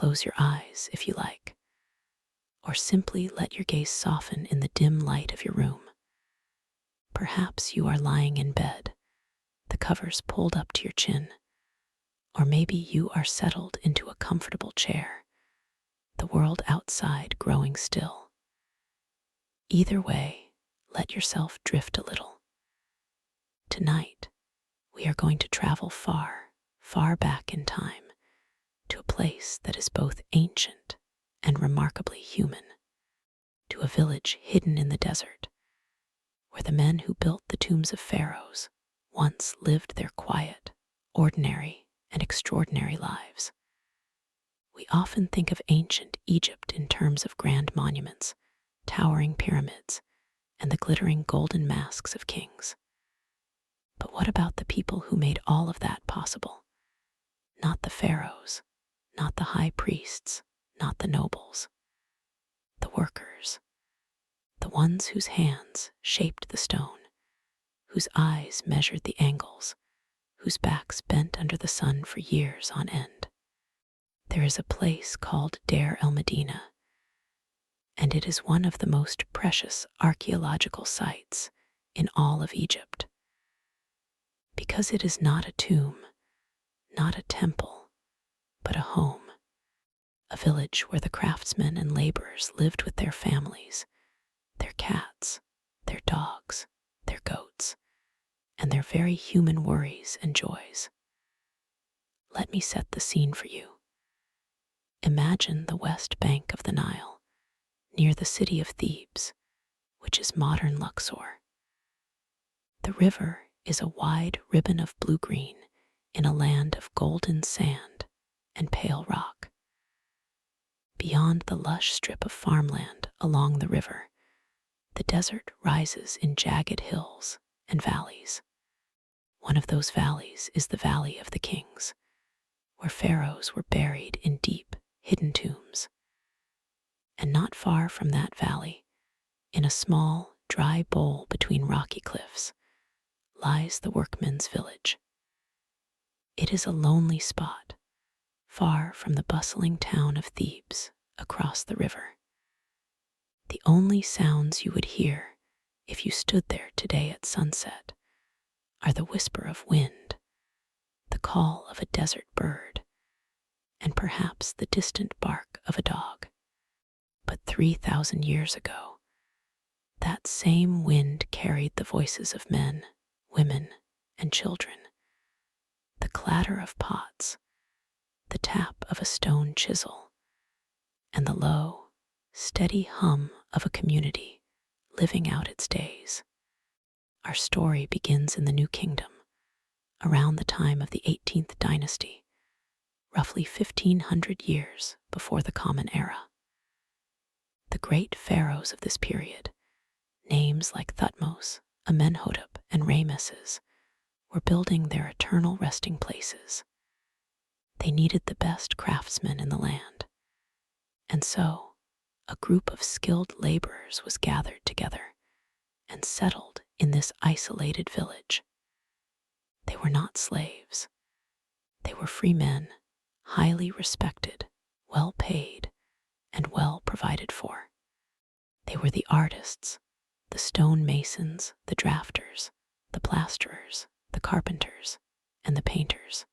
close your eyes if you like, or simply let your gaze soften in the dim light of your room. Perhaps you are lying in bed, the covers pulled up to your chin, or maybe you are settled into a comfortable chair, the world outside growing still. Either way, let yourself drift a little. Tonight, we are going to travel far, far back in time to a place that is both ancient and remarkably human, to a village hidden in the desert, where the men who built the tombs of pharaohs once lived their quiet, ordinary, and extraordinary lives. We often think of ancient Egypt in terms of grand monuments, towering pyramids, and the glittering golden masks of kings. But what about the people who made all of that possible? Not the pharaohs, not the high priests, not the nobles. The workers, the ones whose hands shaped the stone, whose eyes measured the angles, whose backs bent under the sun for years on end. There is a place called Deir el-Medina, and it is one of the most precious archaeological sites in all of Egypt. Because it is not a tomb, not a temple, but a home, a village where the craftsmen and laborers lived with their families, their cats, their dogs, their goats, and their very human worries and joys. Let me set the scene for you. Imagine the west bank of the Nile, near the city of Thebes, which is modern Luxor. The river is a wide ribbon of blue-green in a land of golden sand and pale rock. Beyond the lush strip of farmland along the river, the desert rises in jagged hills and valleys. One of those valleys is the Valley of the Kings, where pharaohs were buried in deep, hidden tombs. And not far from that valley, in a small, dry bowl between rocky cliffs, lies the workmen's village. It is a lonely spot, far from the bustling town of Thebes across the river. The only sounds you would hear if you stood there today at sunset are the whisper of wind, the call of a desert bird, and perhaps the distant bark of a dog. But 3,000 years ago, that same wind carried the voices of men, women, and children, the clatter of pots, the tap of a stone chisel, and the low, steady hum of a community living out its days. Our story begins in the New Kingdom, around the time of the 18th dynasty, roughly 1,500 years before the Common Era. The great pharaohs of this period, names like Thutmose, Amenhotep, and Rameses, were building their eternal resting places. They needed the best craftsmen in the land, and so a group of skilled laborers was gathered together and settled in this isolated village. They were not slaves. They were free men, highly respected, well paid, and well provided for. They were the artists, the stone masons, the drafters, the plasterers, the carpenters, and the painters.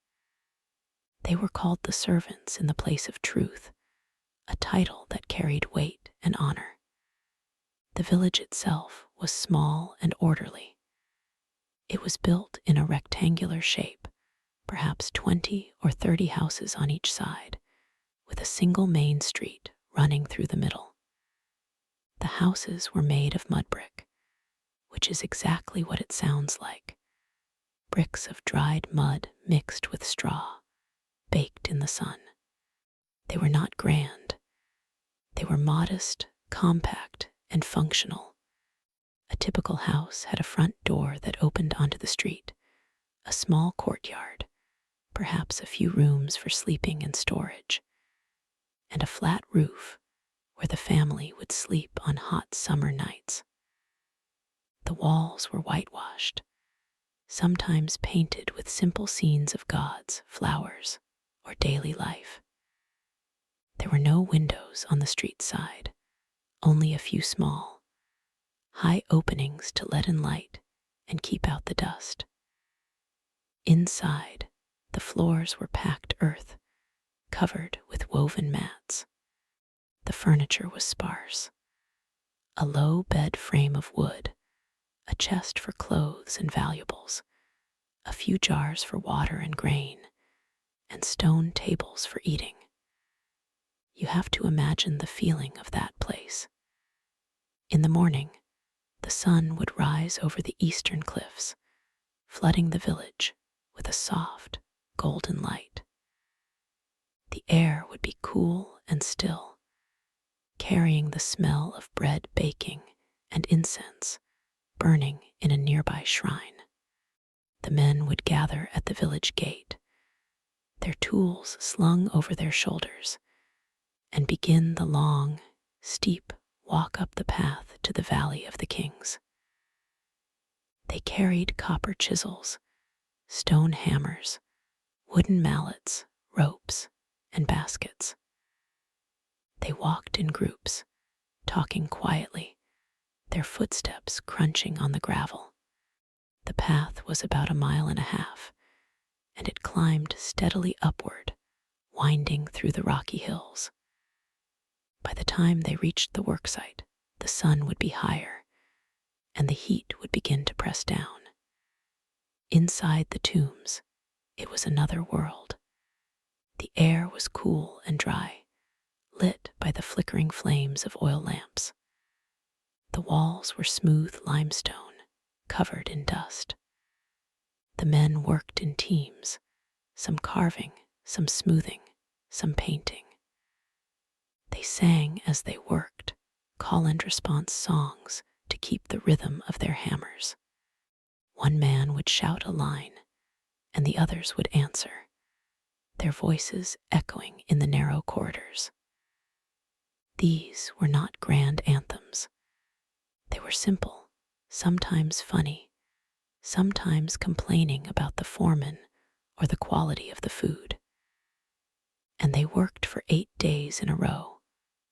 They were called the servants in the place of truth, a title that carried weight and honor. The village itself was small and orderly. It was built in a rectangular shape, perhaps 20 or 30 houses on each side, with a single main street running through the middle. The houses were made of mud brick, which is exactly what it sounds like. Bricks of dried mud mixed with straw, baked in the sun. They were not grand. They were modest, compact, and functional. A typical house had a front door that opened onto the street, a small courtyard, perhaps a few rooms for sleeping and storage, and a flat roof where the family would sleep on hot summer nights. The walls were whitewashed, sometimes painted with simple scenes of gods, flowers, or daily life. There were no windows on the street side, only a few small, high openings to let in light and keep out the dust. Inside, the floors were packed earth, covered with woven mats. The furniture was sparse. A low bed frame of wood, a chest for clothes and valuables, a few jars for water and grain, and stone tables for eating. You have to imagine the feeling of that place. In the morning, the sun would rise over the eastern cliffs, flooding the village with a soft, golden light. The air would be cool and still, carrying the smell of bread baking and incense burning in a nearby shrine. The men would gather at the village gate, their tools slung over their shoulders, and begin the long, steep walk up the path to the Valley of the Kings. They carried copper chisels, stone hammers, wooden mallets, ropes, and baskets. They walked in groups, talking quietly, their footsteps crunching on the gravel. The path was about 1.5 miles, and it climbed steadily upward, winding through the rocky hills. By the time they reached the worksite, the sun would be higher, and the heat would begin to press down. Inside the tombs, it was another world. The air was cool and dry, lit by the flickering flames of oil lamps. The walls were smooth limestone, covered in dust. The men worked in teams, some carving, some smoothing, some painting. They sang as they worked, call and response songs to keep the rhythm of their hammers. One man would shout a line, and the others would answer, their voices echoing in the narrow corridors. These were not grand anthems. They were simple, sometimes funny, sometimes complaining about the foreman or the quality of the food. And they worked for 8 days in a row,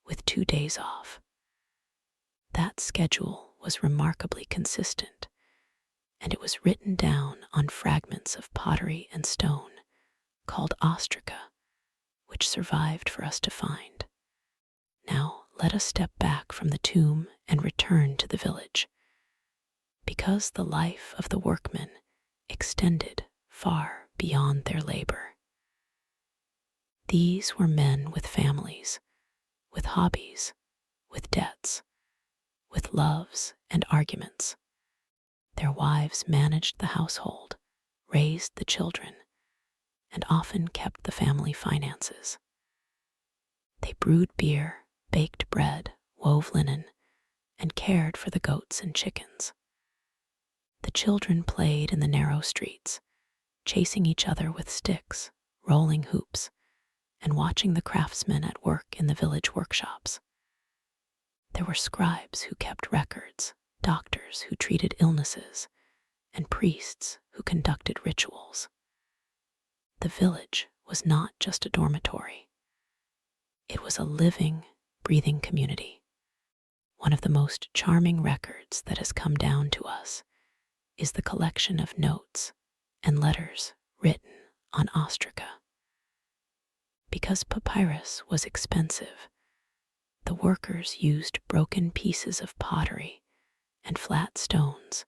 with 2 days off. That schedule was remarkably consistent, and it was written down on fragments of pottery and stone called ostraca, which survived for us to find. Now let us step back from the tomb and return to the village, because the life of the workmen extended far beyond their labor. These were men with families, with hobbies, with debts, with loves and arguments. Their wives managed the household, raised the children, and often kept the family finances. They brewed beer, baked bread, wove linen, and cared for the goats and chickens. The children played in the narrow streets, chasing each other with sticks, rolling hoops, and watching the craftsmen at work in the village workshops. There were scribes who kept records, doctors who treated illnesses, and priests who conducted rituals. The village was not just a dormitory. It was a living, breathing community. One of the most charming records that has come down to us is the collection of notes and letters written on ostraca. Because papyrus was expensive, the workers used broken pieces of pottery and flat stones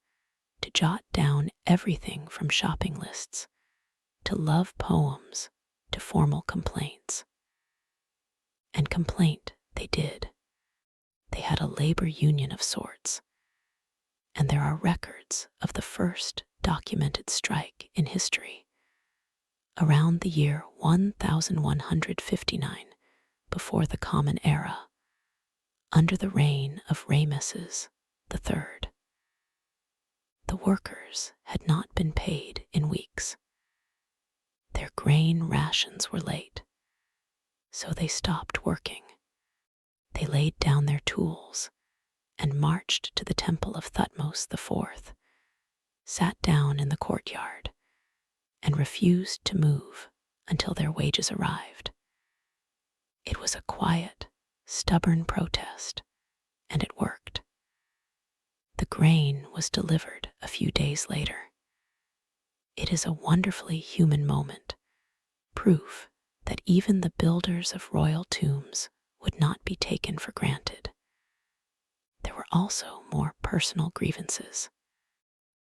to jot down everything from shopping lists to love poems to formal complaints. And complaint they did. They had a labor union of sorts, and there are records of the first documented strike in history, around the year 1159 before the Common Era, under the reign of Rameses III. The workers had not been paid in weeks. Their grain rations were late, so they stopped working. They laid down their tools and marched to the temple of Thutmose IV, sat down in the courtyard, and refused to move until their wages arrived. It was a quiet, stubborn protest, and it worked. The grain was delivered a few days later. It is a wonderfully human moment, proof that even the builders of royal tombs would not be taken for granted. There were also more personal grievances.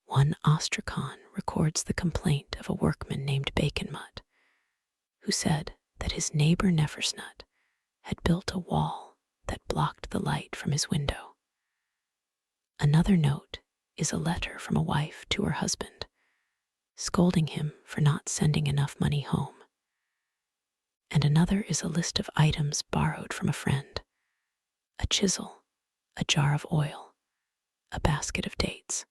One Ostrakhan records the complaint of a workman named Baconmut, who said that his neighbor Nefersnut had built a wall that blocked the light from his window. Another note is a letter from a wife to her husband, scolding him for not sending enough money home. And another is a list of items borrowed from a friend: a chisel, a jar of oil, a basket of dates.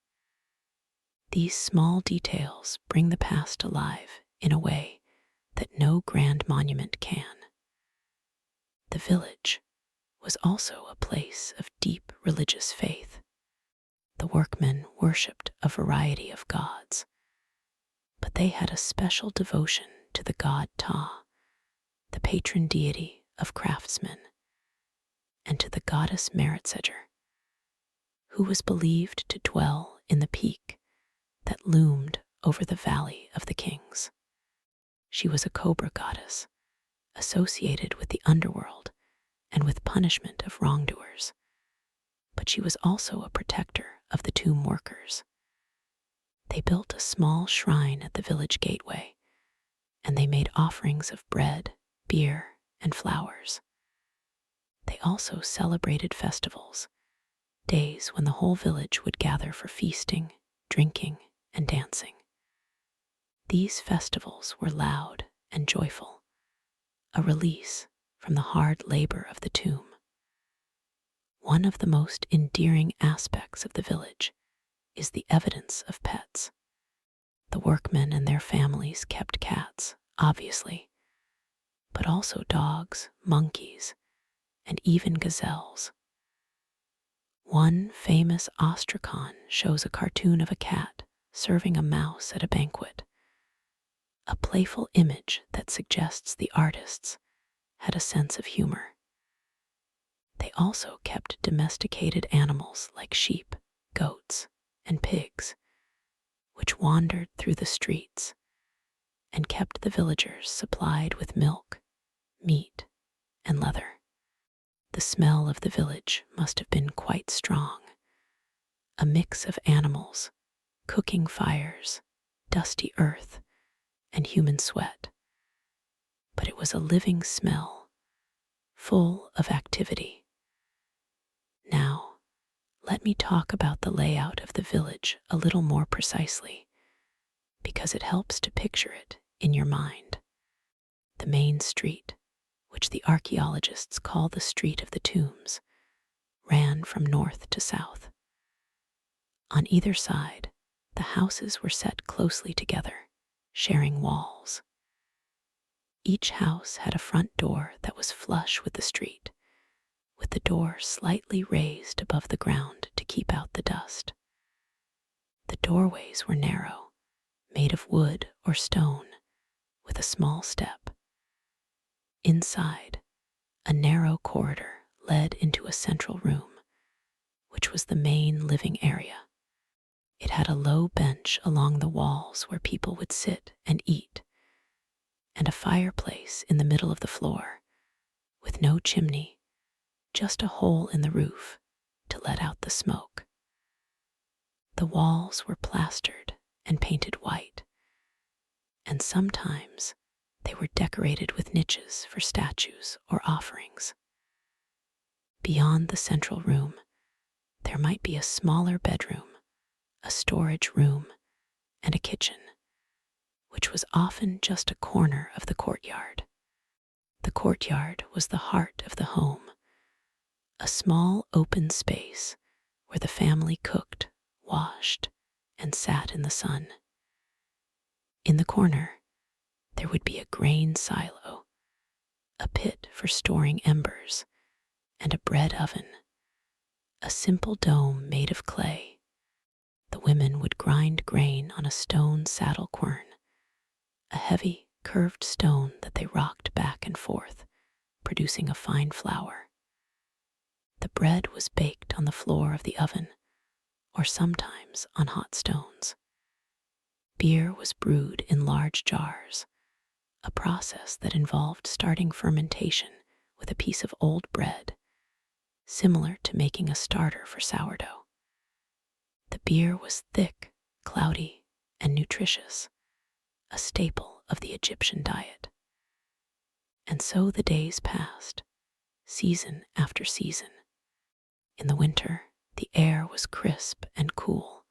These small details bring the past alive in a way that no grand monument can. The village was also a place of deep religious faith. The workmen worshipped a variety of gods, but they had a special devotion to the god Ta, the patron deity of craftsmen, and to the goddess Meritseger, who was believed to dwell in the peak that loomed over the Valley of the Kings. She was a cobra goddess, associated with the underworld and with punishment of wrongdoers, but she was also a protector of the tomb workers. They built a small shrine at the village gateway, and they made offerings of bread, beer, and flowers. They also celebrated festivals, days when the whole village would gather for feasting, drinking, and dancing. These festivals were loud and joyful, a release from the hard labor of the tomb. One of the most endearing aspects of the village is the evidence of pets. The workmen and their families kept cats, obviously, but also dogs, monkeys, and even gazelles. One famous Ostrakhan shows a cartoon of a cat serving a mouse at a banquet, a playful image that suggests the artists had a sense of humor. They also kept domesticated animals like sheep, goats, and pigs, which wandered through the streets and kept the villagers supplied with milk, meat, and leather. The smell of the village must have been quite strong, a mix of animals, cooking fires, dusty earth, and human sweat. But it was a living smell, full of activity. Now, let me talk about the layout of the village a little more precisely, because it helps to picture it in your mind. The main street, which the archaeologists call the Street of the Tombs, ran from north to south. On either side, the houses were set closely together, sharing walls. Each house had a front door that was flush with the street, with the door slightly raised above the ground to keep out the dust. The doorways were narrow, made of wood or stone, with a small step. Inside, a narrow corridor led into a central room, which was the main living area. It had a low bench along the walls where people would sit and eat, and a fireplace in the middle of the floor, with no chimney, just a hole in the roof to let out the smoke. The walls were plastered and painted white, and sometimes they were decorated with niches for statues or offerings. Beyond the central room, there might be a smaller bedroom, a storage room, and a kitchen, which was often just a corner of the courtyard. The courtyard was the heart of the home, a small open space where the family cooked, washed, and sat in the sun. In the corner, there would be a grain silo, a pit for storing embers, and a bread oven, a simple dome made of clay. The women would grind grain on a stone saddle quern, a heavy, curved stone that they rocked back and forth, producing a fine flour. The bread was baked on the floor of the oven, or sometimes on hot stones. Beer was brewed in large jars, a process that involved starting fermentation with a piece of old bread, similar to making a starter for sourdough. The beer was thick, cloudy, and nutritious, a staple of the Egyptian diet. And so the days passed, season after season. In the winter, the air was crisp and cool,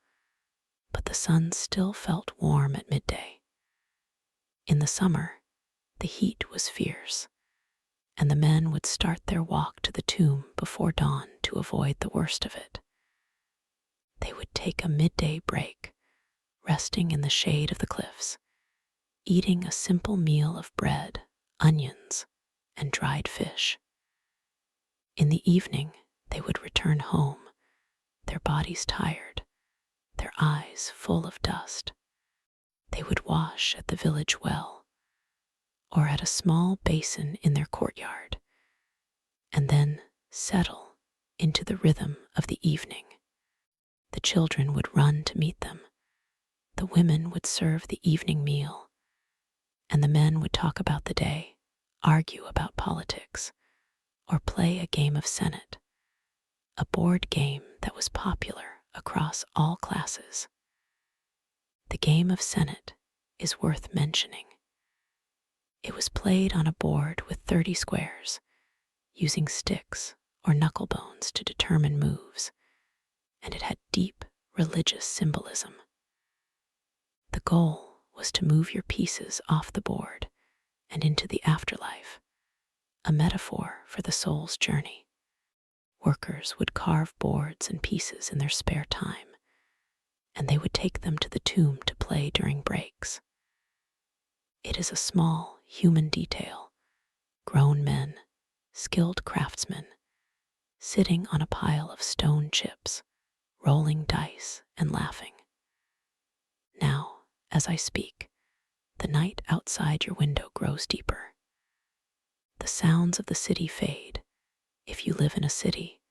but the sun still felt warm at midday. In the summer, the heat was fierce, and the men would start their walk to the tomb before dawn to avoid the worst of it. They would take a midday break, resting in the shade of the cliffs, eating a simple meal of bread, onions, and dried fish. In the evening, they would return home, their bodies tired, their eyes full of dust. They would wash at the village well, or at a small basin in their courtyard, and then settle into the rhythm of the evening. The children would run to meet them, the women would serve the evening meal, and the men would talk about the day, argue about politics, or play a game of Senate, a board game that was popular across all classes. The game of Senate is worth mentioning. It was played on a board with 30 squares, using sticks or knuckle bones to determine moves, and it had deep religious symbolism. The goal was to move your pieces off the board and into the afterlife, a metaphor for the soul's journey. Workers would carve boards and pieces in their spare time, and they would take them to the tomb to play during breaks. It is a small human detail, grown men, skilled craftsmen, sitting on a pile of stone chips, rolling dice and laughing. Now, as I speak, the night outside your window grows deeper. The sounds of the city fade, if you live in a city,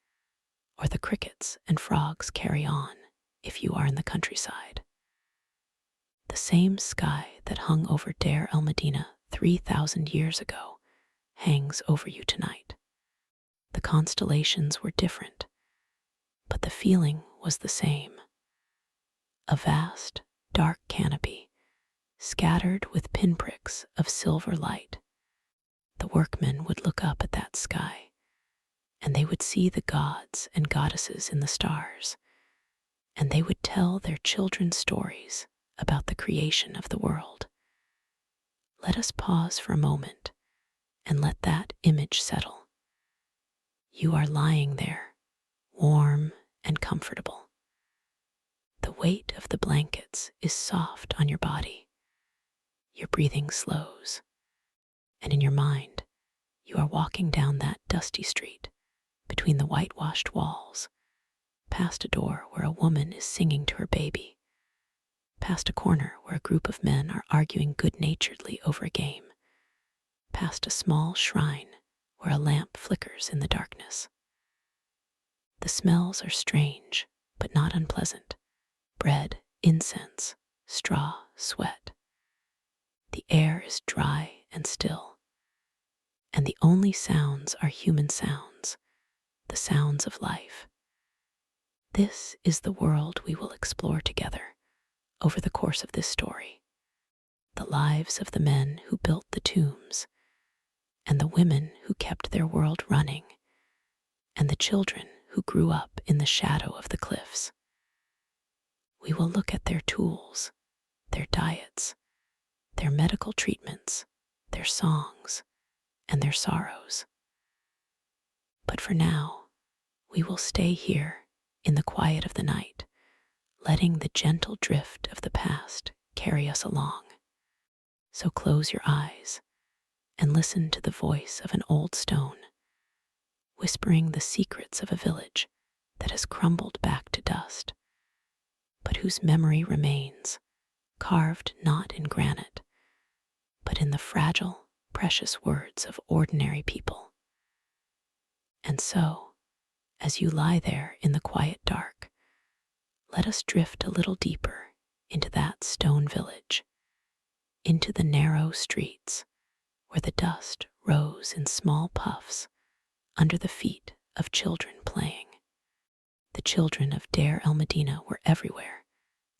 or the crickets and frogs carry on, if you are in the countryside. The same sky that hung over Deir el-Medina 3,000 years ago hangs over you tonight. The constellations were different, but the feeling was the same. A vast, dark canopy, scattered with pinpricks of silver light. The workmen would look up at that sky, and they would see the gods and goddesses in the stars, and they would tell their children stories about the creation of the world. Let us pause for a moment and let that image settle. You are lying there, warm and comfortable. The weight of the blankets is soft on your body. Your breathing slows, and in your mind, you are walking down that dusty street between the whitewashed walls, past a door where a woman is singing to her baby, past a corner where a group of men are arguing good-naturedly over a game, past a small shrine where a lamp flickers in the darkness. The smells are strange, but not unpleasant. Bread, incense, straw, sweat. The air is dry and still, and the only sounds are human sounds, the sounds of life. This is the world we will explore together over the course of this story. The lives of the men who built the tombs, and the women who kept their world running, and the children who grew up in the shadow of the cliffs. We will look at their tools, their diets, their medical treatments, their songs, and their sorrows. But for now, we will stay here in the quiet of the night, letting the gentle drift of the past carry us along. So close your eyes and listen to the voice of an old stone, whispering the secrets of a village that has crumbled back to dust, but whose memory remains, carved not in granite, but in the fragile, precious words of ordinary people. And so, as you lie there in the quiet dark, let us drift a little deeper into that stone village, into the narrow streets where the dust rose in small puffs under the feet of children playing. The children of Deir el Medina were everywhere,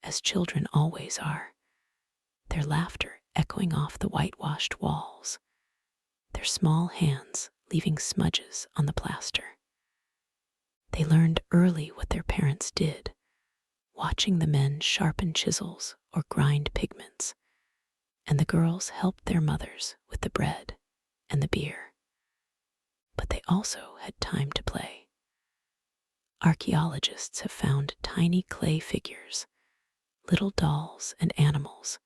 as children always are, their laughter echoing off the whitewashed walls, their small hands leaving smudges on the plaster. They learned early what their parents did, watching the men sharpen chisels or grind pigments, and the girls helped their mothers with the bread and the beer. But they also had time to play. Archaeologists have found tiny clay figures, little dolls and animals,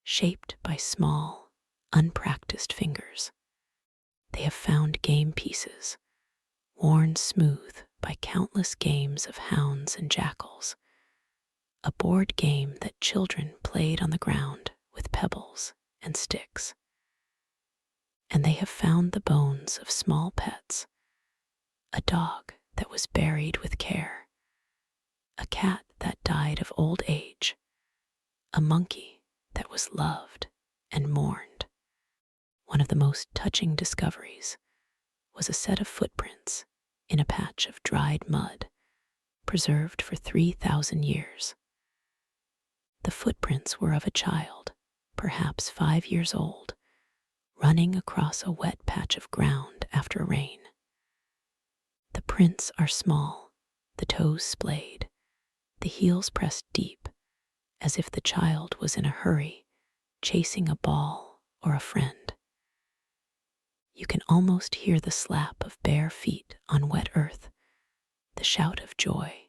shaped by small, unpracticed fingers. They have found game pieces, worn smooth by countless games of hounds and jackals, a board game that children played on the ground with pebbles and sticks. And they have found the bones of small pets, a dog that was buried with care, a cat that died of old age, a monkey that was loved and mourned. One of the most touching discoveries was a set of footprints in a patch of dried mud, preserved for 3,000 years. The footprints were of a child, perhaps 5 years old, running across a wet patch of ground after rain. The prints are small, the toes splayed, the heels pressed deep, as if the child was in a hurry, chasing a ball or a friend. You can almost hear the slap of bare feet on wet earth, the shout of joy,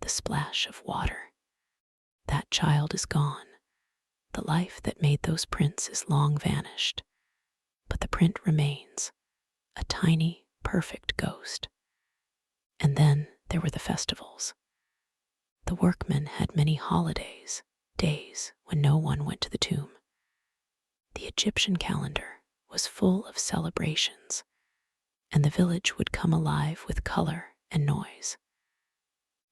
the splash of water. That child is gone. The life that made those prints is long vanished, but the print remains, a tiny, perfect ghost. And then there were the festivals. The workmen had many holidays, days when no one went to the tomb. The Egyptian calendar was full of celebrations, and the village would come alive with color and noise.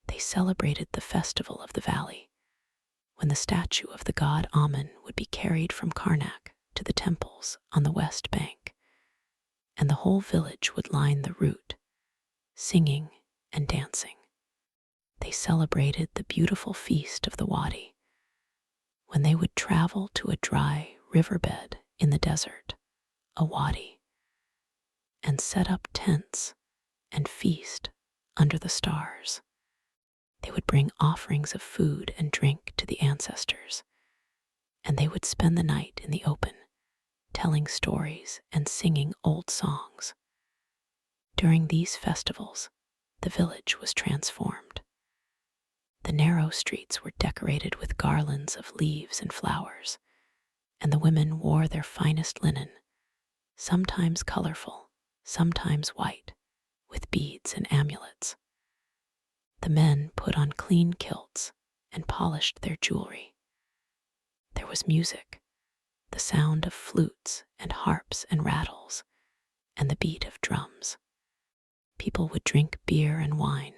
They celebrated the festival of the valley, when the statue of the god Amun would be carried from Karnak to the temples on the west bank, and the whole village would line the route, singing and dancing. They celebrated the beautiful feast of the Wadi, when they would travel to a dry riverbed in the desert, a wadi, and set up tents and feast under the stars. They would bring offerings of food and drink to the ancestors, and they would spend the night in the open, telling stories and singing old songs. During these festivals, the village was transformed. The narrow streets were decorated with garlands of leaves and flowers, and the women wore their finest linen, sometimes colorful, sometimes white, with beads and amulets. The men put on clean kilts and polished their jewelry. There was music, the sound of flutes and harps and rattles, and the beat of drums. People would drink beer and wine,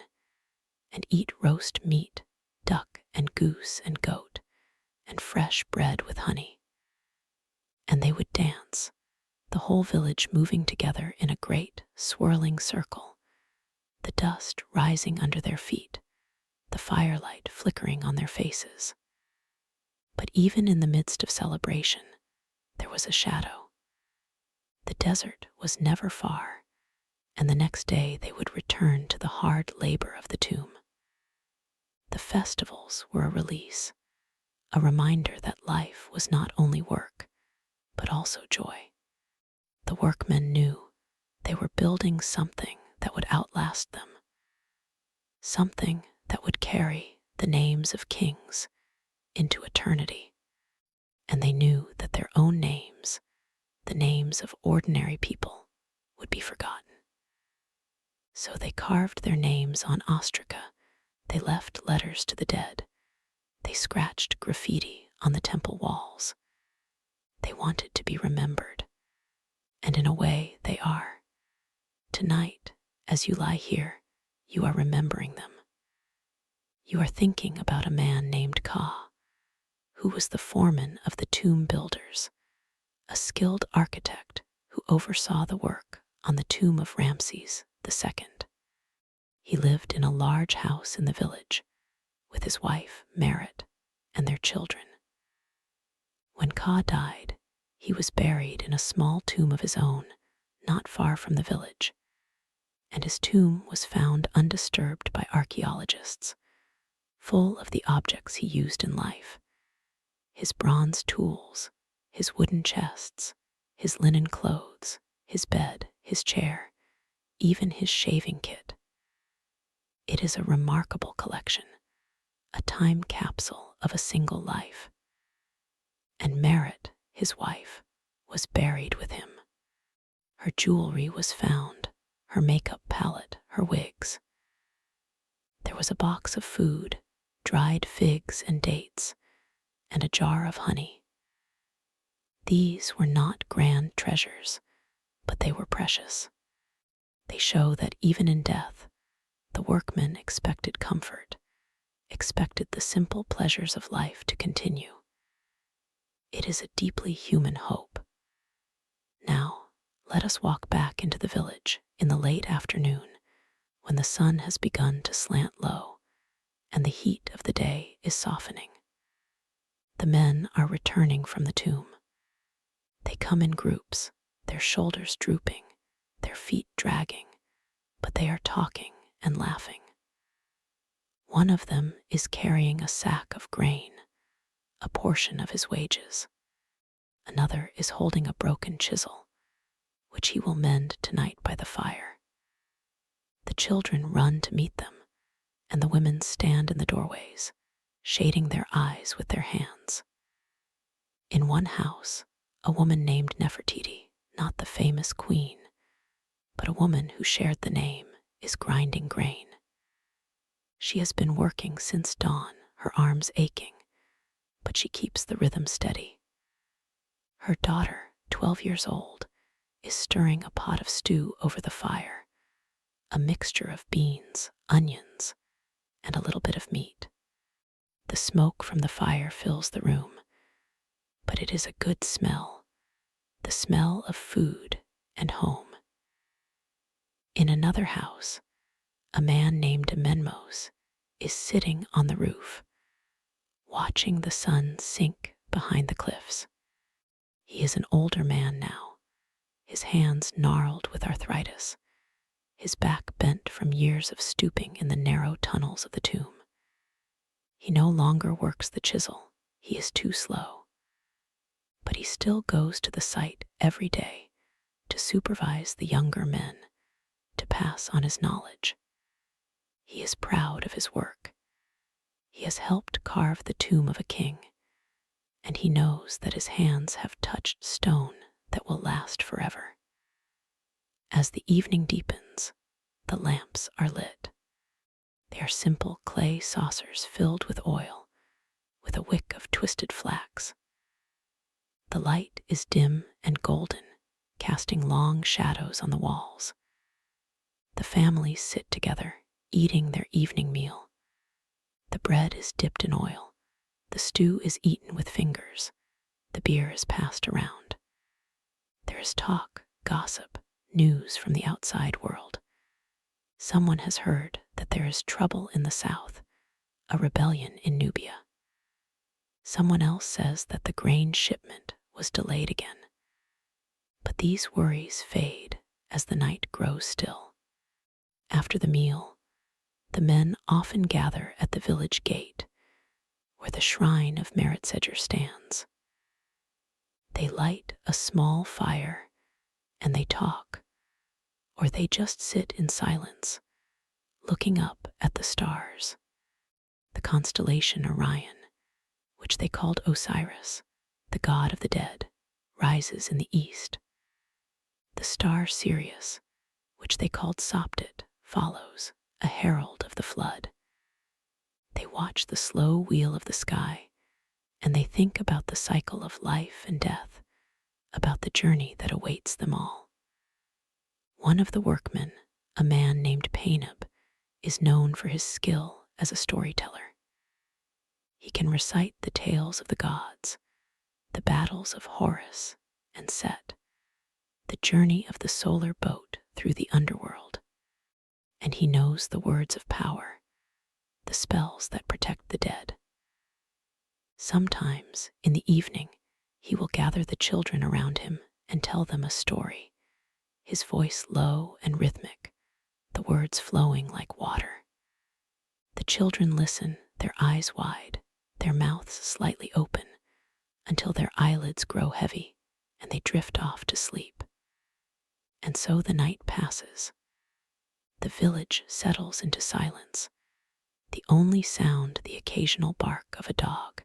and eat roast meat, duck and goose and goat, and fresh bread with honey. And they would dance, the whole village moving together in a great, swirling circle, the dust rising under their feet, the firelight flickering on their faces. But even in the midst of celebration, there was a shadow. The desert was never far, and the next day they would return to the hard labor of the tomb. The festivals were a release, a reminder that life was not only work, but also joy. The workmen knew they were building something that would outlast them, something that would carry the names of kings into eternity. And they knew that their own names, the names of ordinary people, would be forgotten. So they carved their names on ostraca, they left letters to the dead, they scratched graffiti on the temple walls. They wanted to be remembered, and in a way they are. Tonight, As you lie here, you are remembering them. You are thinking about a man named Ka, who was the foreman of the tomb builders, a skilled architect who oversaw the work on the tomb of Ramses II. He lived in a large house in the village with his wife, Merit, and their children. When Ka died, he was buried in a small tomb of his own, not far from the village, and his tomb was found undisturbed by archaeologists, full of the objects he used in life: his bronze tools, his wooden chests, his linen clothes, his bed, his chair, even his shaving kit. It is a remarkable collection, a time capsule of a single life. And Merit, his wife, was buried with him. Her jewelry was found, her makeup palette, her wigs. There was a box of food, dried figs and dates, and a jar of honey. These were not grand treasures, but they were precious. They show that even in death, the workmen expected comfort, expected the simple pleasures of life to continue. It is a deeply human hope. Now, let us walk back into the village in the late afternoon, when the sun has begun to slant low and the heat of the day is softening. The men are returning from the tomb. They come in groups, their shoulders drooping, their feet dragging, but they are talking and laughing. One of them is carrying a sack of grain, a portion of his wages. Another is holding a broken chisel, which he will mend tonight by the fire. The children run to meet them, and the women stand in the doorways, shading their eyes with their hands. In one house, a woman named Nefertiti, not the famous queen, but a woman who shared the name, is grinding grain. She has been working since dawn, her arms aching, but she keeps the rhythm steady. Her daughter, 12 years old, is stirring a pot of stew over the fire, a mixture of beans, onions, and a little bit of meat. The smoke from the fire fills the room, but it is a good smell, the smell of food and home. In another house, a man named Menmos is sitting on the roof, watching the sun sink behind the cliffs. He is an older man now, his hands gnarled with arthritis, his back bent from years of stooping in the narrow tunnels of the tomb. He no longer works the chisel, he is too slow. But he still goes to the site every day to supervise the younger men, to pass on his knowledge. He is proud of his work. He has helped carve the tomb of a king, and he knows that his hands have touched stone that will last forever. As the evening deepens, the lamps are lit. They are simple clay saucers filled with oil, with a wick of twisted flax. The light is dim and golden, casting long shadows on the walls. The families sit together, eating their evening meal. The bread is dipped in oil, the stew is eaten with fingers, the beer is passed around. There is talk, gossip, news from the outside world. Someone has heard that there is trouble in the south, a rebellion in Nubia. Someone else says that the grain shipment was delayed again. But these worries fade as the night grows still. After the meal, the men often gather at the village gate, where the shrine of Merit stands. They light a small fire, and they talk, or they just sit in silence, looking up at the stars. The constellation Orion, which they called Osiris, the god of the dead, rises in the east. The star Sirius, which they called Sopdet, follows, a herald of the flood. They watch the slow wheel of the sky, and they think about the cycle of life and death, about the journey that awaits them all. One of the workmen, a man named Painab, is known for his skill as a storyteller. He can recite the tales of the gods, the battles of Horus and Set, the journey of the solar boat through the underworld, and he knows the words of power, the spells that protect the dead. Sometimes, in the evening, he will gather the children around him and tell them a story, his voice low and rhythmic, the words flowing like water. The children listen, their eyes wide, their mouths slightly open, until their eyelids grow heavy and they drift off to sleep. And so the night passes. The village settles into silence, the only sound the occasional bark of a dog,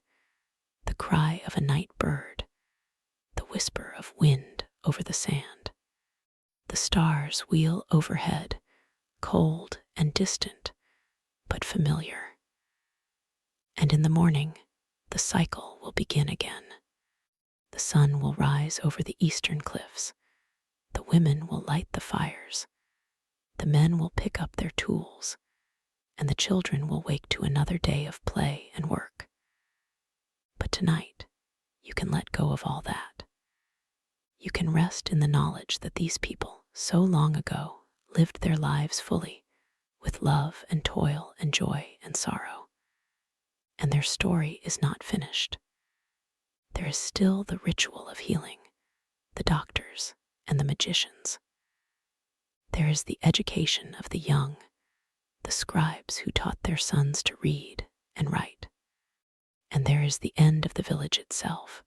the cry of a night bird, the whisper of wind over the sand. The stars wheel overhead, cold and distant, but familiar. And in the morning, the cycle will begin again. The sun will rise over the eastern cliffs. The women will light the fires. The men will pick up their tools, and the children will wake to another day of play and work. But tonight, you can let go of all that. You can rest in the knowledge that these people, so long ago, lived their lives fully, with love and toil and joy and sorrow. And their story is not finished. There is still the ritual of healing, the doctors and the magicians. There is the education of the young, the scribes who taught their sons to read and write. And there is the end of the village itself,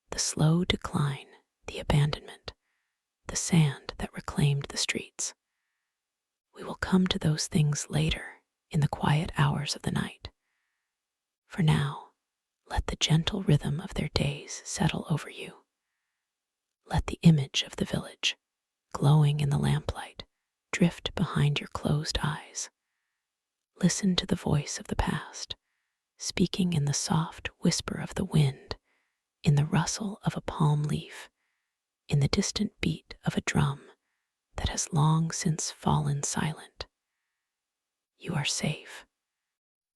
the slow decline, the abandonment, the sand that reclaimed the streets. We will come to those things later in the quiet hours of the night. For now, let the gentle rhythm of their days settle over you. Let the image of the village, glowing in the lamplight, drift behind your closed eyes. Listen to the voice of the past, speaking in the soft whisper of the wind, in the rustle of a palm leaf, in the distant beat of a drum that has long since fallen silent. You are safe.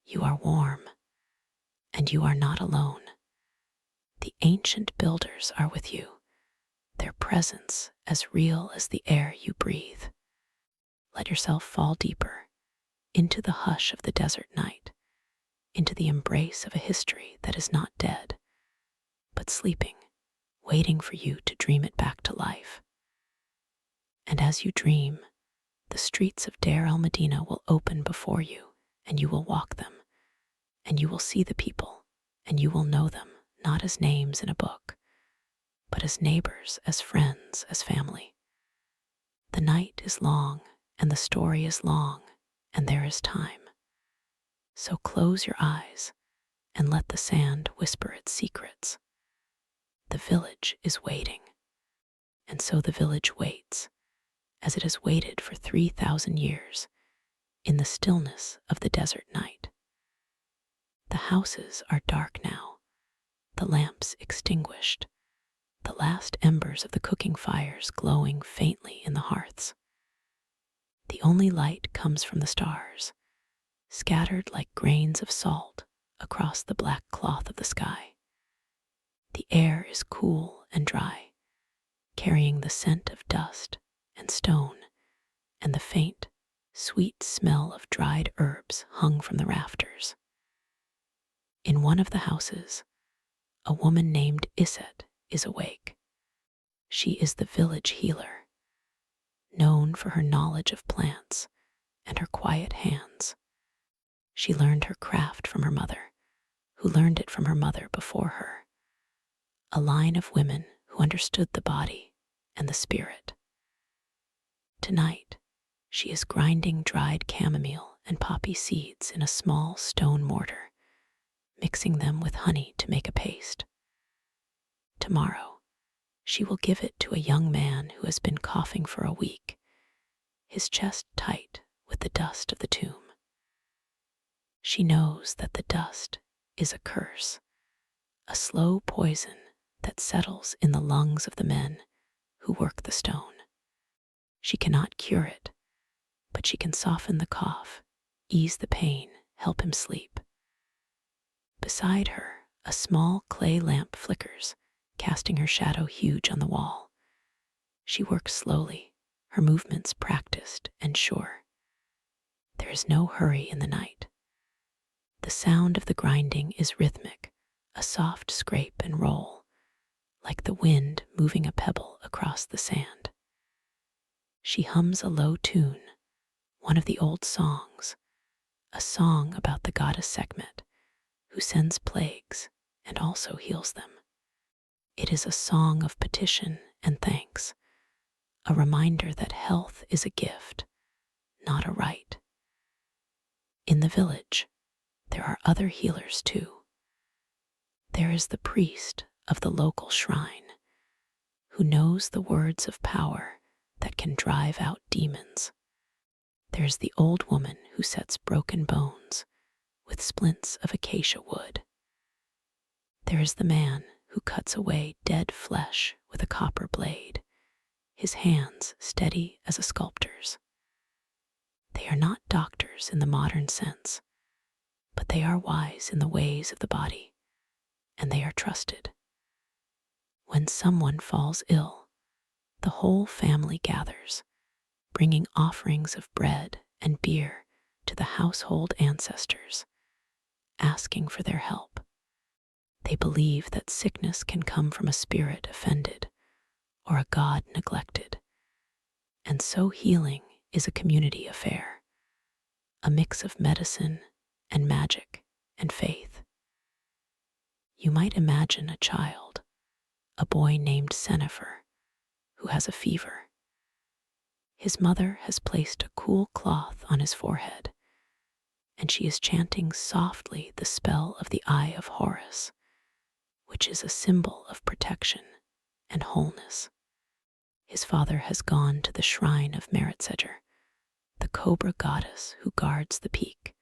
You are warm. And you are not alone. The ancient builders are with you, their presence as real as the air you breathe. Let yourself fall deeper into the hush of the desert night, into the embrace of a history that is not dead, but sleeping, waiting for you to dream it back to life. And as you dream, the streets of Deir el-Medina will open before you, and you will walk them, and you will see the people, and you will know them not as names in a book, but as neighbors, as friends, as family. The night is long, and the story is long, and there is time. So close your eyes and let the sand whisper its secrets. The village is waiting, and so the village waits, as it has waited for 3,000 years, in the stillness of the desert night. The houses are dark now, the lamps extinguished, the last embers of the cooking fires glowing faintly in the hearths. The only light comes from the stars, scattered like grains of salt across the black cloth of the sky. The air is cool and dry, carrying the scent of dust and stone and the faint, sweet smell of dried herbs hung from the rafters. In one of the houses, a woman named Iset is awake. She is the village healer, known for her knowledge of plants and her quiet hands. She learned her craft from her mother, who learned it from her mother before her, a line of women who understood the body and the spirit. Tonight, she is grinding dried chamomile and poppy seeds in a small stone mortar, mixing them with honey to make a paste. Tomorrow, she will give it to a young man who has been coughing for a week, his chest tight with the dust of the tomb. She knows that the dust is a curse, a slow poison that settles in the lungs of the men who work the stone. She cannot cure it, that she can soften the cough, ease the pain, help him sleep. Beside her, a small clay lamp flickers, casting her shadow huge on the wall. She works slowly, her movements practiced and sure. There is no hurry in the night. The sound of the grinding is rhythmic, a soft scrape and roll, like the wind moving a pebble across the sand. She hums a low tune, one of the old songs, a song about the goddess Sekhmet, who sends plagues and also heals them. It is a song of petition and thanks, a reminder that health is a gift, not a right. In the village, there are other healers too. There is the priest of the local shrine, who knows the words of power that can drive out demons. There's the old woman who sets broken bones with splints of acacia wood. There is the man who cuts away dead flesh with a copper blade, his hands steady as a sculptor's. They are not doctors in the modern sense, but they are wise in the ways of the body, and they are trusted. When someone falls ill, the whole family gathers, bringing offerings of bread and beer to the household ancestors, asking for their help. They believe that sickness can come from a spirit offended or a god neglected, and so healing is a community affair, a mix of medicine and magic and faith. You might imagine a child, a boy named Senifer, who has a fever. His mother has placed a cool cloth on his forehead, and she is chanting softly the spell of the Eye of Horus, which is a symbol of protection and wholeness. His father has gone to the shrine of Meritseger, the cobra goddess who guards the peak,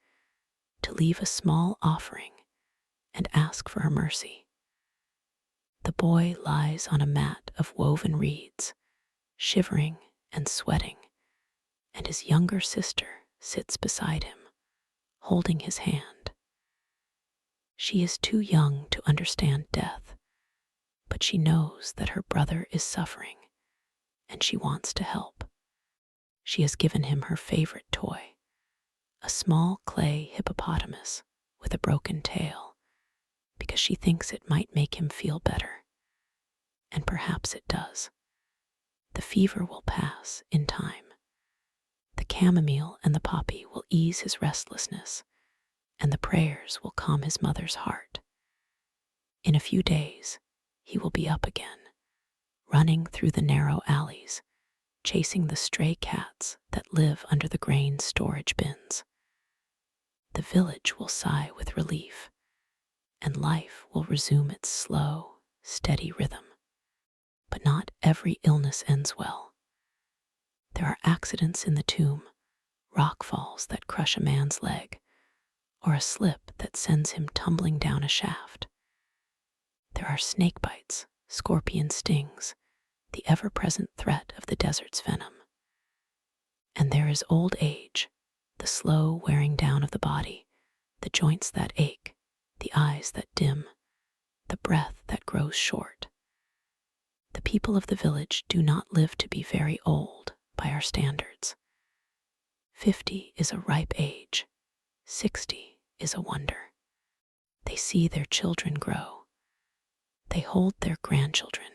to leave a small offering and ask for her mercy. The boy lies on a mat of woven reeds, shivering and sweating, and his younger sister sits beside him, holding his hand. She is too young to understand death, but she knows that her brother is suffering, and she wants to help. She has given him her favorite toy, a small clay hippopotamus with a broken tail, because she thinks it might make him feel better. And perhaps it does. The fever will pass in time. The chamomile and the poppy will ease his restlessness, and the prayers will calm his mother's heart. In a few days, he will be up again, running through the narrow alleys, chasing the stray cats that live under the grain storage bins. The village will sigh with relief, and life will resume its slow, steady rhythm. But not every illness ends well. There are accidents in the tomb, rock falls that crush a man's leg, or a slip that sends him tumbling down a shaft. There are snake bites, scorpion stings, the ever-present threat of the desert's venom. And there is old age, the slow wearing down of the body, the joints that ache, the eyes that dim, the breath that grows short. The people of the village do not live to be very old by our standards. 50 is a ripe age, 60 is a wonder. They see their children grow, they hold their grandchildren,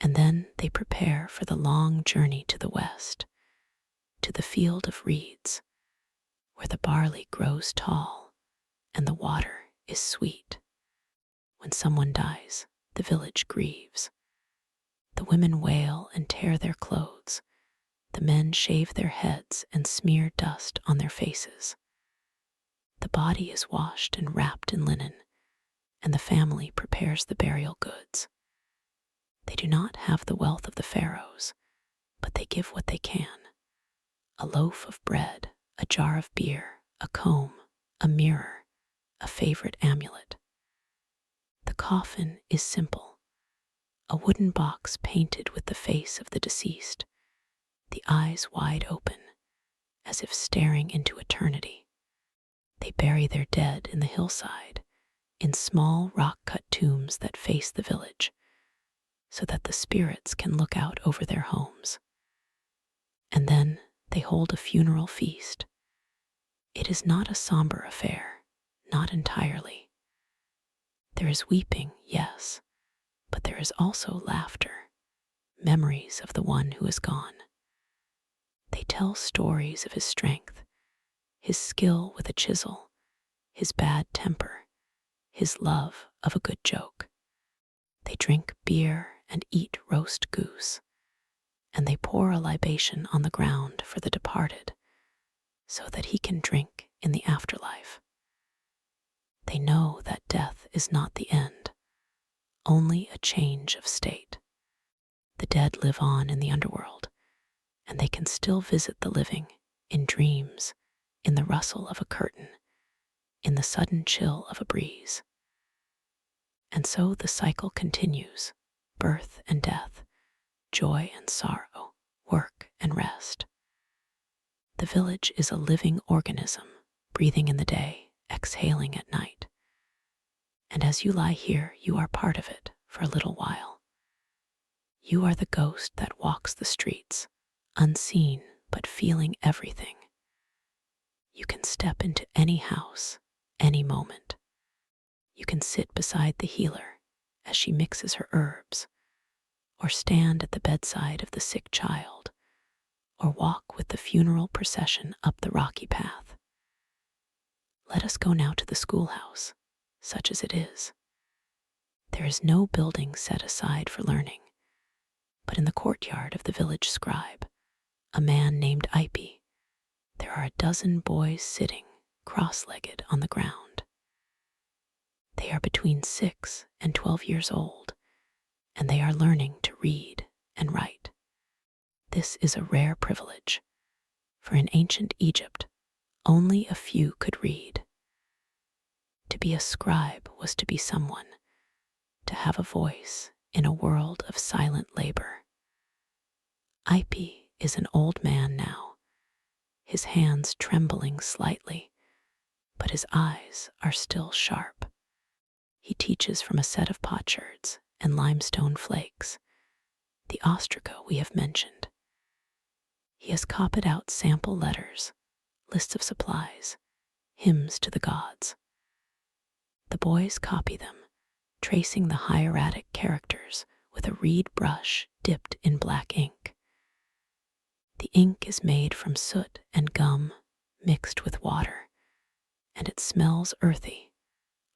and then they prepare for the long journey to the west, to the field of reeds, where the barley grows tall and the water is sweet. When someone dies, the village grieves. The women wail and tear their clothes. The men shave their heads and smear dust on their faces. The body is washed and wrapped in linen, and the family prepares the burial goods. They do not have the wealth of the pharaohs, but they give what they can. A loaf of bread, a jar of beer, a comb, a mirror, a favorite amulet. The coffin is simple, a wooden box painted with the face of the deceased, the eyes wide open, as if staring into eternity. They bury their dead in the hillside, in small rock-cut tombs that face the village, so that the spirits can look out over their homes. And then they hold a funeral feast. It is not a somber affair, not entirely. There is weeping, yes, but there is also laughter, memories of the one who is gone. They tell stories of his strength, his skill with a chisel, his bad temper, his love of a good joke. They drink beer and eat roast goose, and they pour a libation on the ground for the departed, so that he can drink in the afterlife. They know that death is not the end, only a change of state. The dead live on in the underworld, and they can still visit the living in dreams, in the rustle of a curtain, in the sudden chill of a breeze. And so the cycle continues, birth and death, joy and sorrow, work and rest. The village is a living organism, breathing in the day, exhaling at night. And as you lie here, you are part of it for a little while. You are the ghost that walks the streets, unseen but feeling everything. You can step into any house, any moment. You can sit beside the healer as she mixes her herbs, or stand at the bedside of the sick child, or walk with the funeral procession up the rocky path. Let us go now to the schoolhouse, such as it is. There is no building set aside for learning, but in the courtyard of the village scribe, a man named Ipy, there are a dozen boys sitting cross-legged on the ground. They are between 6 and 12 years old, and they are learning to read and write. This is a rare privilege, for in ancient Egypt, only a few could read. To be a scribe was to be someone, to have a voice in a world of silent labor. Ipy is an old man now, his hands trembling slightly, but his eyes are still sharp. He teaches from a set of potsherds and limestone flakes, the ostraca we have mentioned. He has copied out sample letters, lists of supplies, hymns to the gods. The boys copy them, tracing the hieratic characters with a reed brush dipped in black ink. The ink is made from soot and gum mixed with water, and it smells earthy,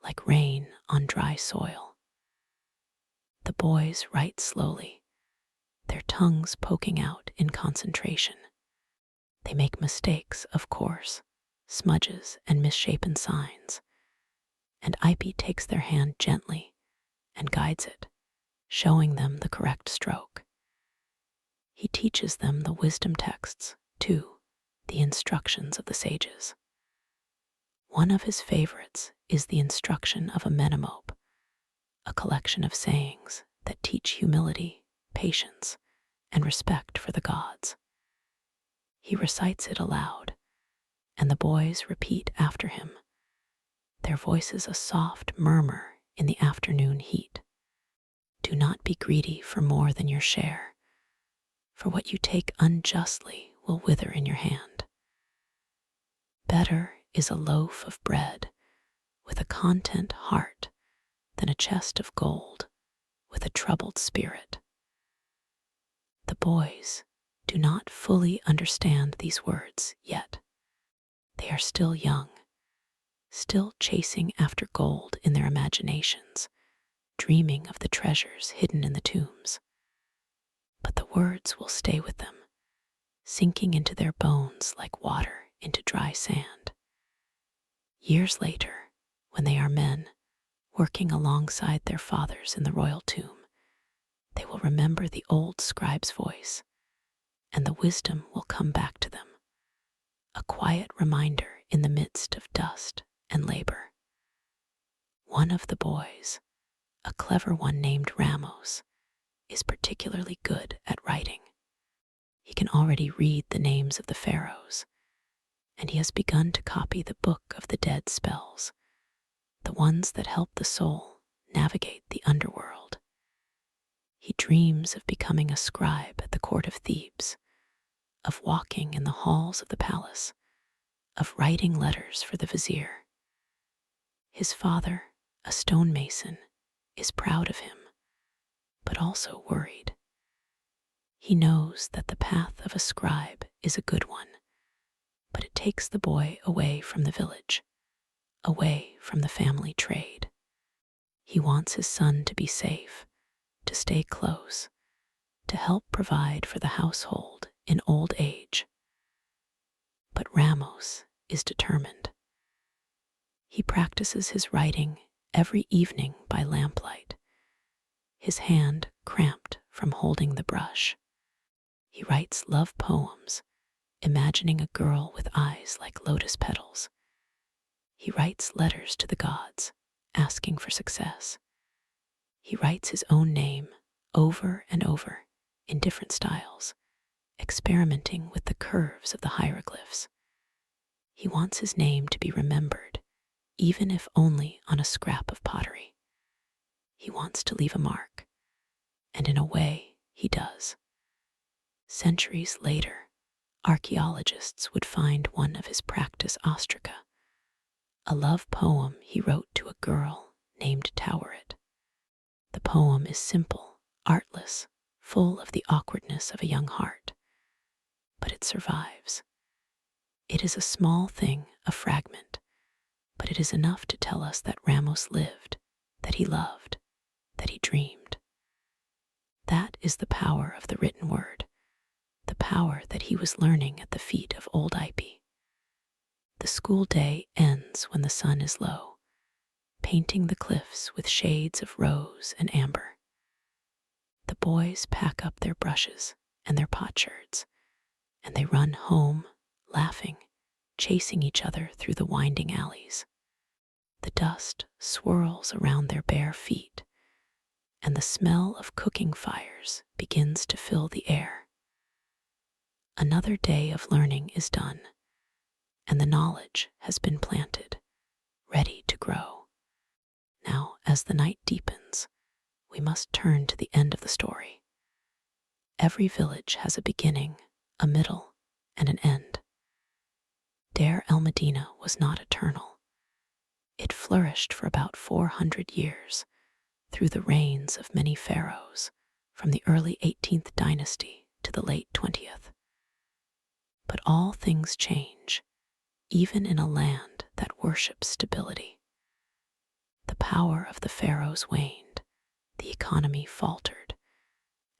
like rain on dry soil. The boys write slowly, their tongues poking out in concentration. They make mistakes, of course, smudges and misshapen signs, and Ipy takes their hand gently and guides it, showing them the correct stroke. He teaches them the wisdom texts, too, the instructions of the sages. One of his favorites is the instruction of a menemope, a collection of sayings that teach humility, patience, and respect for the gods. He recites it aloud, and the boys repeat after him, their voices a soft murmur in the afternoon heat. Do not be greedy for more than your share, for what you take unjustly will wither in your hand. Better is a loaf of bread with a content heart than a chest of gold with a troubled spirit. The boys do not fully understand these words yet. They are still young, still chasing after gold in their imaginations, dreaming of the treasures hidden in the tombs. But the words will stay with them, sinking into their bones like water into dry sand. Years later, when they are men, working alongside their fathers in the royal tomb, they will remember the old scribe's voice, and the wisdom will come back to them, a quiet reminder in the midst of dust and labor. One of the boys, a clever one named Ramos, is particularly good at writing. He can already read the names of the pharaohs, and he has begun to copy the book of the dead spells, the ones that help the soul navigate the underworld. He dreams of becoming a scribe at the court of Thebes, of walking in the halls of the palace, of writing letters for the vizier. His father, a stonemason, is proud of him, but also worried. He knows that the path of a scribe is a good one, but it takes the boy away from the village, away from the family trade. He wants his son to be safe, to stay close, to help provide for the household in old age. But Ramos is determined. He practices his writing every evening by lamplight, his hand cramped from holding the brush. He writes love poems, imagining a girl with eyes like lotus petals. He writes letters to the gods, asking for success. He writes his own name over and over in different styles, experimenting with the curves of the hieroglyphs. He wants his name to be remembered, even if only on a scrap of pottery. He wants to leave a mark, and in a way, he does. Centuries later, archaeologists would find one of his practice ostraca, a love poem he wrote to a girl named Toweret. The poem is simple, artless, full of the awkwardness of a young heart, but it survives. It is a small thing, a fragment, but it is enough to tell us that Ramos lived, that he loved, that he dreamed. That is the power of the written word, the power that he was learning at the feet of old Ipy. The school day ends when the sun is low, painting the cliffs with shades of rose and amber. The boys pack up their brushes and their potsherds, and they run home, laughing, chasing each other through the winding alleys. The dust swirls around their bare feet, and the smell of cooking fires begins to fill the air. Another day of learning is done, and the knowledge has been planted, ready to grow. Now, as the night deepens, we must turn to the end of the story. Every village has a beginning, a middle, and an end. Deir el-Medina was not eternal. It flourished for about 400 years, through the reigns of many pharaohs, from the early 18th dynasty to the late 20th. But all things change, even in a land that worships stability. The power of the pharaohs waned, the economy faltered,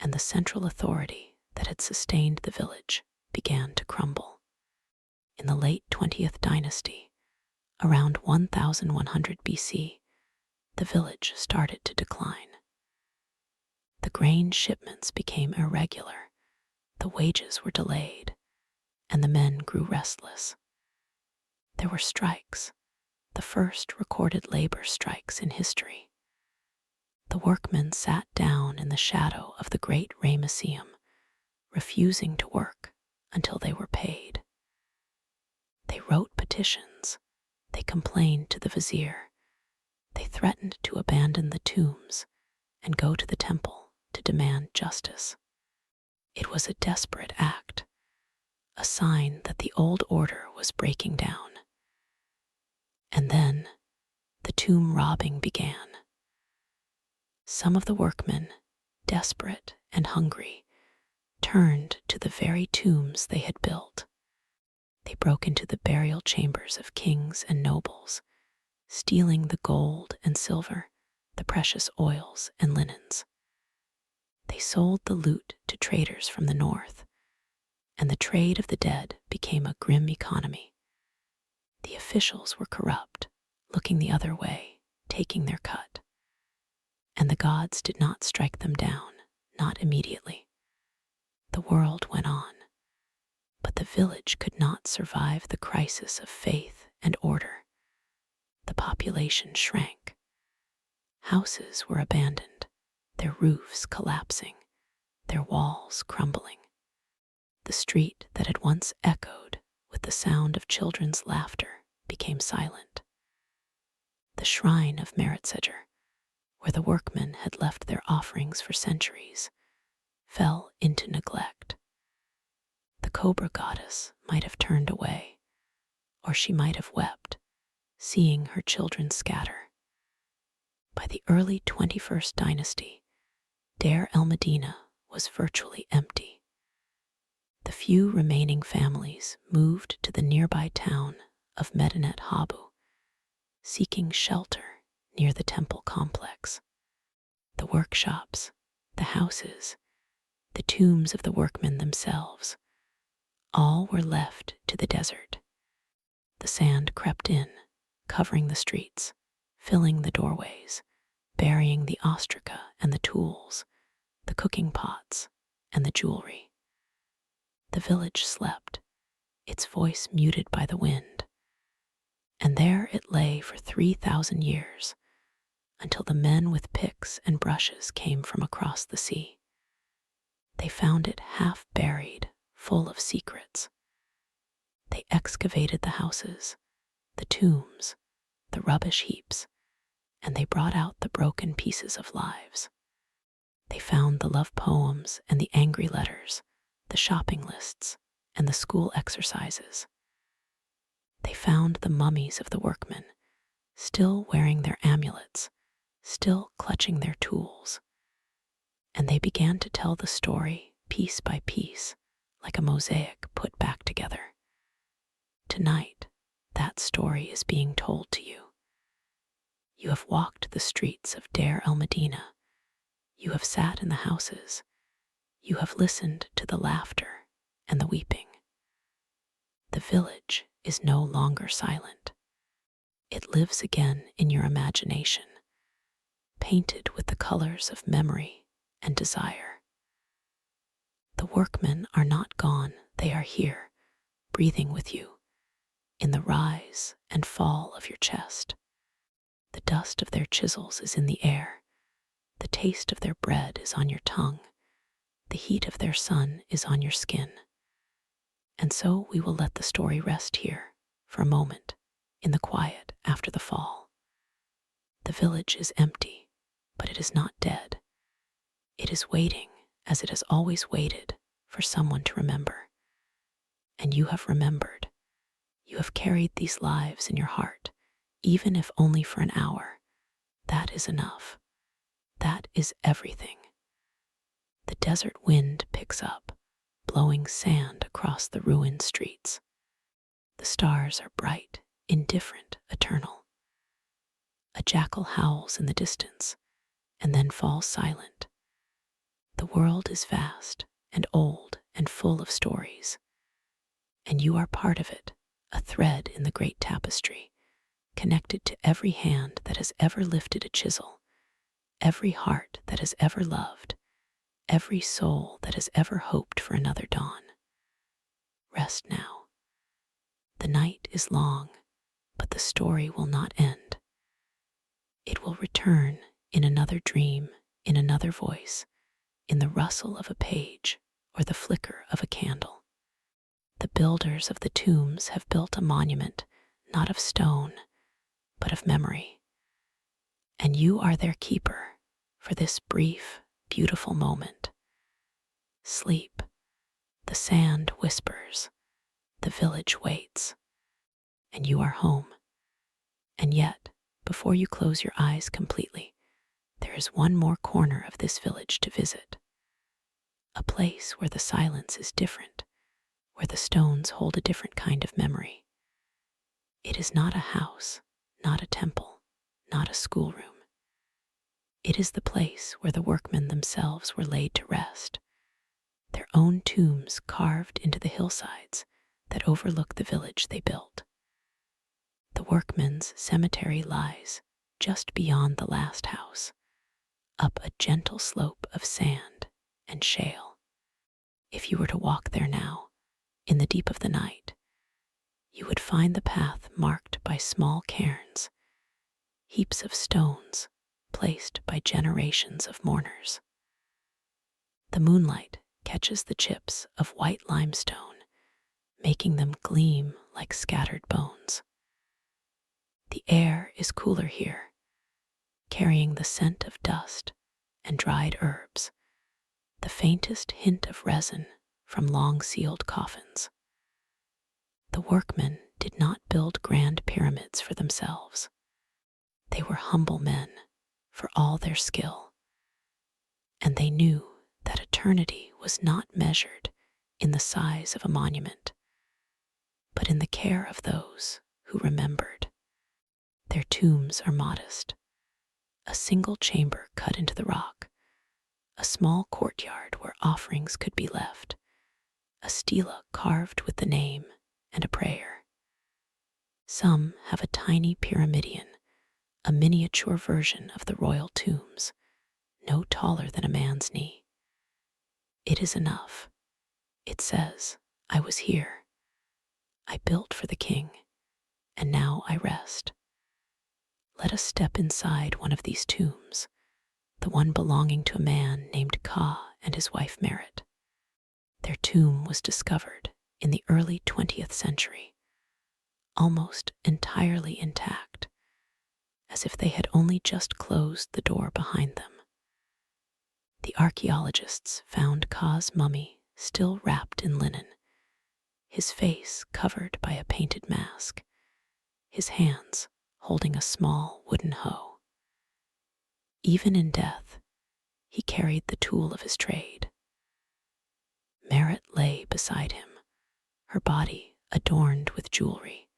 and the central authority that had sustained the village began to crumble. In the late 20th dynasty, around 1100 BC, the village started to decline. The grain shipments became irregular, the wages were delayed, and the men grew restless. There were strikes, the first recorded labor strikes in history. The workmen sat down in the shadow of the great Ramesseum, refusing to work until they were paid. They wrote petitions, they complained to the vizier, they threatened to abandon the tombs and go to the temple to demand justice. It was a desperate act, a sign that the old order was breaking down. And then the tomb robbing began. Some of the workmen, desperate and hungry, turned to the very tombs they had built. They broke into the burial chambers of kings and nobles, stealing the gold and silver, the precious oils and linens. They sold the loot to traders from the north, and the trade of the dead became a grim economy. The officials were corrupt, looking the other way, taking their cut. And the gods did not strike them down, not immediately. The world went on, but the village could not survive the crisis of faith and order. The population shrank. Houses were abandoned, their roofs collapsing, their walls crumbling. The street that had once echoed with the sound of children's laughter, became silent. The shrine of Meritseger, where the workmen had left their offerings for centuries, fell into neglect. The cobra goddess might have turned away, or she might have wept, seeing her children scatter. By the early 21st dynasty, Deir el-Medina was virtually empty. The few remaining families moved to the nearby town of Medinet Habu, seeking shelter near the temple complex. The workshops, the houses, the tombs of the workmen themselves, all were left to the desert. The sand crept in, covering the streets, filling the doorways, burying the ostraca and the tools, the cooking pots and the jewelry. The village slept, its voice muted by the wind, and there it lay for 3,000 years, until the men with picks and brushes came from across the sea. They found it half buried, full of secrets. They excavated the houses, the tombs, the rubbish heaps, and they brought out the broken pieces of lives. They found the love poems and the angry letters, the shopping lists and the school exercises. They found the mummies of the workmen, still wearing their amulets, still clutching their tools. And they began to tell the story piece by piece, like a mosaic put back together. Tonight, that story is being told to you. You have walked the streets of Deir el-Medina. You have sat in the houses. You have listened to the laughter and the weeping. The village is no longer silent. It lives again in your imagination, painted with the colors of memory and desire. The workmen are not gone, they are here, breathing with you, in the rise and fall of your chest. The dust of their chisels is in the air, the taste of their bread is on your tongue, the heat of their sun is on your skin. And so we will let the story rest here, for a moment, in the quiet after the fall. The village is empty, but it is not dead. It is waiting, as it has always waited, for someone to remember. And you have remembered. You have carried these lives in your heart, even if only for an hour. That is enough. That is everything. The desert wind picks up, blowing sand across the ruined streets. The stars are bright, indifferent, eternal. A jackal howls in the distance, and then falls silent. The world is vast and old and full of stories, and you are part of it, a thread in the great tapestry, connected to every hand that has ever lifted a chisel, every heart that has ever loved, every soul that has ever hoped for another dawn. Rest now. The night is long, but the story will not end. It will return in another dream, in another voice, in the rustle of a page or the flicker of a candle. The builders of the tombs have built a monument, not of stone, but of memory. And you are their keeper for this brief, beautiful moment. Sleep. The sand whispers. The village waits. And you are home. And yet, before you close your eyes completely, there is one more corner of this village to visit. A place where the silence is different, where the stones hold a different kind of memory. It is not a house, not a temple, not a schoolroom. It is the place where the workmen themselves were laid to rest, their own tombs carved into the hillsides that overlook the village they built. The workmen's cemetery lies just beyond the last house, up a gentle slope of sand and shale. If you were to walk there now, in the deep of the night, you would find the path marked by small cairns, heaps of stones placed by generations of mourners. The moonlight catches the chips of white limestone, making them gleam like scattered bones. The air is cooler here, carrying the scent of dust and dried herbs, the faintest hint of resin from long-sealed coffins. The workmen did not build grand pyramids for themselves. They were humble men for all their skill, and they knew that eternity was not measured in the size of a monument, but in the care of those who remembered. Their tombs are modest, a single chamber cut into the rock, a small courtyard where offerings could be left, a stela carved with the name and a prayer. Some have a tiny pyramidion, a miniature version of the royal tombs, no taller than a man's knee. It is enough. It says, "I was here. I built for the king, and now I rest." Let us step inside one of these tombs, the one belonging to a man named Ka and his wife Merit. Their tomb was discovered in the early 20th century, almost entirely intact, as if they had only just closed the door behind them. The archaeologists found Ka's mummy still wrapped in linen, his face covered by a painted mask, his hands holding a small wooden hoe. Even in death, he carried the tool of his trade. Merit lay beside him, her body adorned with jewelry,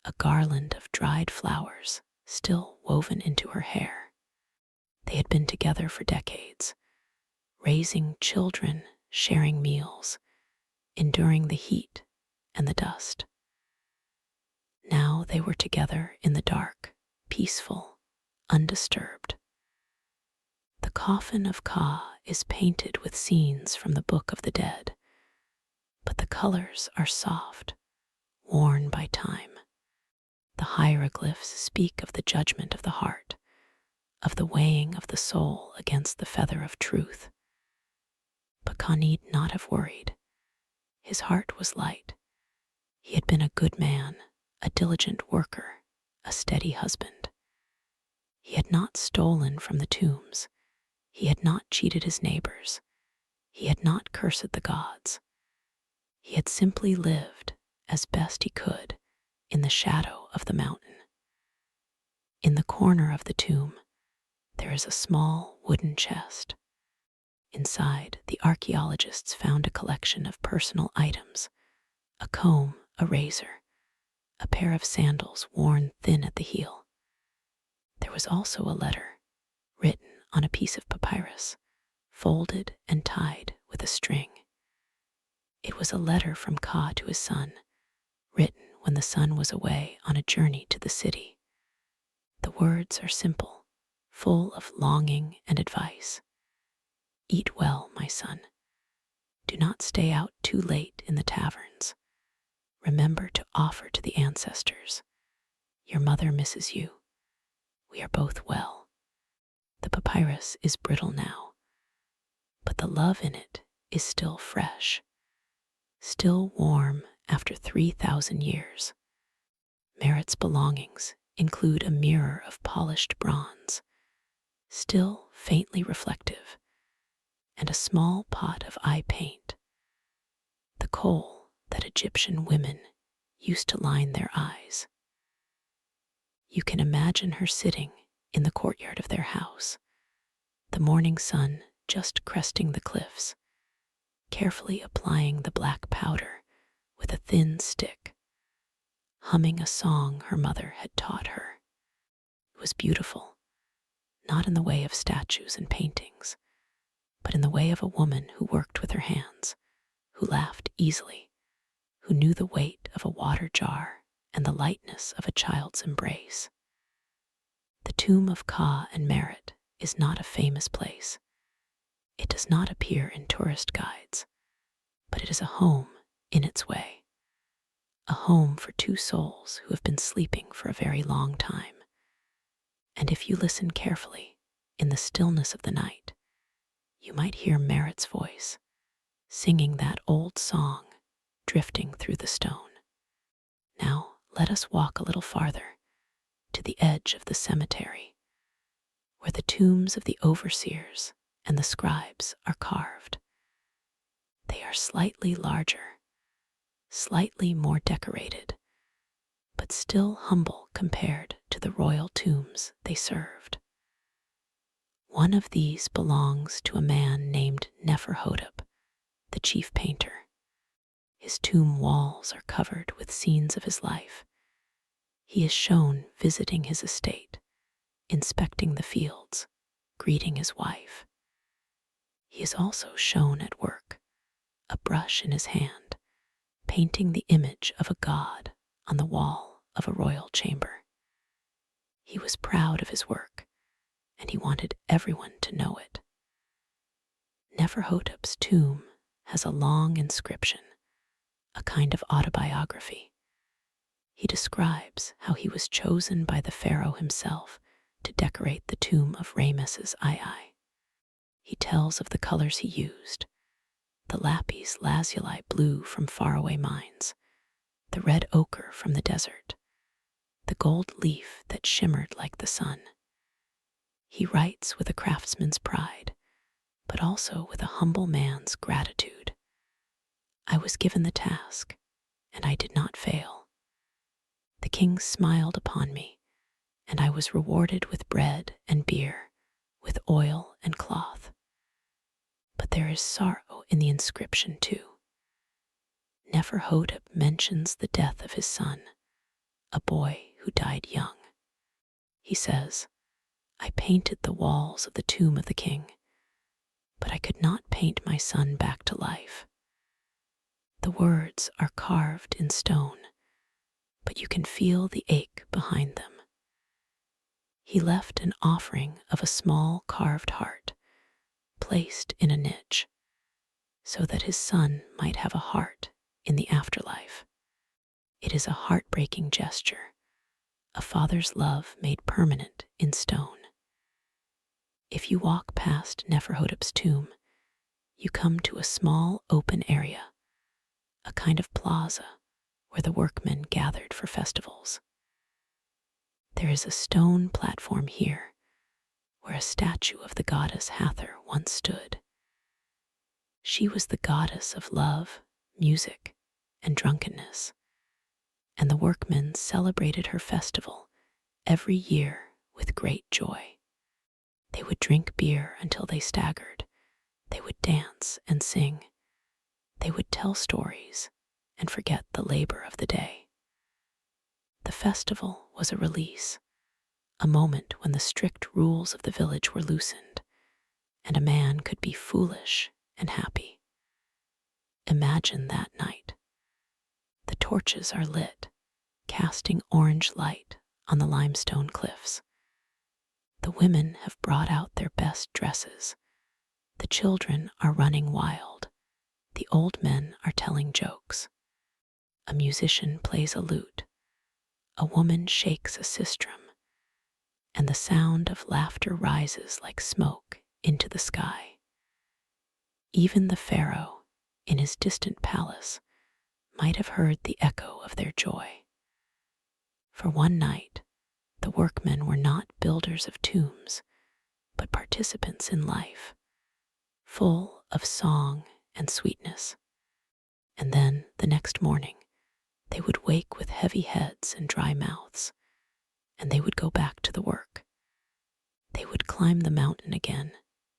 a garland of dried flowers still woven into her hair. They had been together for decades, raising children, sharing meals, enduring the heat and the dust. Now they were together in the dark, peaceful, undisturbed. The coffin of Ka is painted with scenes from the Book of the Dead, but the colors are soft, worn by time. The hieroglyphs speak of the judgment of the heart, of the weighing of the soul against the feather of truth. But Ka need not have worried. His heart was light. He had been a good man, a diligent worker, a steady husband. He had not stolen from the tombs. He had not cheated his neighbors. He had not cursed the gods. He had simply lived as best he could in the shadow of the mountain. In the corner of the tomb, there is a small wooden chest. Inside, the archaeologists found a collection of personal items: a comb, a razor, a pair of sandals worn thin at the heel. There was also a letter, written on a piece of papyrus, folded and tied with a string. It was a letter from Ka to his son, written when the son was away on a journey to the city. The words are simple, full of longing and advice. "Eat well, my son. Do not stay out too late in the taverns. Remember to offer to the ancestors. Your mother misses you. We are both well." The papyrus is brittle now, but the love in it is still fresh, still warm after 3,000 years. Merit's belongings include a mirror of polished bronze, still faintly reflective, and a small pot of eye paint, the kohl that Egyptian women used to line their eyes. You can imagine her sitting in the courtyard of their house, the morning sun just cresting the cliffs, carefully applying the black powder with a thin stick, humming a song her mother had taught her. It was beautiful, not in the way of statues and paintings, but in the way of a woman who worked with her hands, who laughed easily, who knew the weight of a water jar and the lightness of a child's embrace. The tomb of Ka and Merit is not a famous place. It does not appear in tourist guides, but it is a home in its way. A home for two souls who have been sleeping for a very long time. And if you listen carefully, in the stillness of the night, you might hear Merit's voice, singing that old song drifting through the stone. Now let us walk a little farther to the edge of the cemetery, where the tombs of the overseers and the scribes are carved. They are slightly larger, slightly more decorated, but still humble compared to the royal tombs they served. One of these belongs to a man named Neferhotep, the chief painter. His tomb walls are covered with scenes of his life. He is shown visiting his estate, inspecting the fields, greeting his wife. He is also shown at work, a brush in his hand, painting the image of a god on the wall of a royal chamber. He was proud of his work, and he wanted everyone to know it. Neferhotep's tomb has a long inscription, a kind of autobiography. He describes how he was chosen by the pharaoh himself to decorate the tomb of Ramesses II. He tells of the colors he used: the lapis lazuli blue from faraway mines, the red ochre from the desert, the gold leaf that shimmered like the sun. He writes with a craftsman's pride, but also with a humble man's gratitude. I was given the task, and I did not fail. The king smiled upon me, and I was rewarded with bread and beer, with oil and cloth. But there is sorrow in the inscription too. Neferhotep mentions the death of his son, a boy who died young. He says, I painted the walls of the tomb of the king, but I could not paint my son back to life. The words are carved in stone, but you can feel the ache behind them. He left an offering of a small carved heart, placed in a niche, so that his son might have a heart in the afterlife. It is a heartbreaking gesture, a father's love made permanent in stone. If you walk past Neferhotep's tomb, you come to a small open area, a kind of plaza where the workmen gathered for festivals. There is a stone platform here where a statue of the goddess Hathor once stood. She was the goddess of love, music, and drunkenness, and the workmen celebrated her festival every year with great joy. They would drink beer until they staggered. They would dance and sing. They would tell stories and forget the labor of the day. The festival was a release, a moment when the strict rules of the village were loosened, and a man could be foolish and happy. Imagine that night. The torches are lit, casting orange light on the limestone cliffs. The women have brought out their best dresses. The children are running wild. The old men are telling jokes. A musician plays a lute. A woman shakes a sistrum, and the sound of laughter rises like smoke into the sky. Even the pharaoh, in his distant palace, might have heard the echo of their joy. For one night, the workmen were not builders of tombs, but participants in life, full of song and sweetness. And then, the next morning, they would wake with heavy heads and dry mouths, and they would go back to the work. They would climb the mountain again,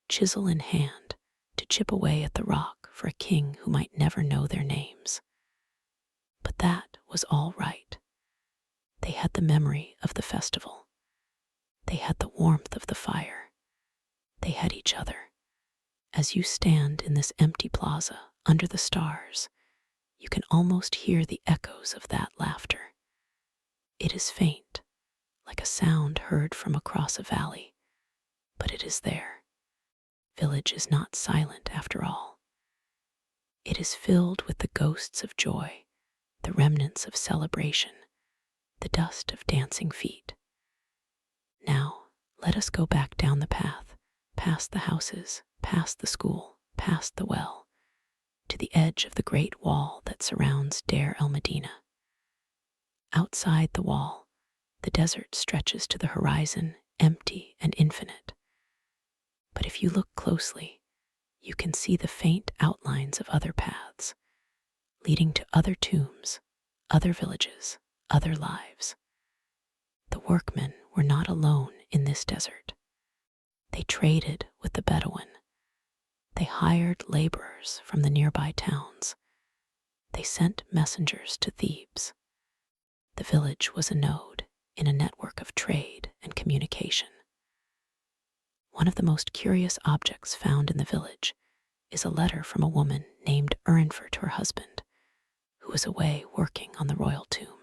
chisel in hand, to chip away at the rock for a king who might never know their names. But that was all right. They had the memory of the festival. They had the warmth of the fire. They had each other. As you stand in this empty plaza under the stars, you can almost hear the echoes of that laughter. It is faint, like a sound heard from across a valley, but it is there. Village is not silent after all. It is filled with the ghosts of joy, the remnants of celebration, the dust of dancing feet. Now, let us go back down the path, past the houses, past the school, past the well, to the edge of the great wall that surrounds Deir el-Medina. Outside the wall, the desert stretches to the horizon, empty and infinite. But if you look closely, you can see the faint outlines of other paths, leading to other tombs, other villages, other lives. The workmen were not alone in this desert. They traded with the Bedouin. They hired laborers from the nearby towns. They sent messengers to Thebes. The village was a node in a network of trade and communication. One of the most curious objects found in the village is a letter from a woman named Erinfer to her husband, who was away working on the royal tomb.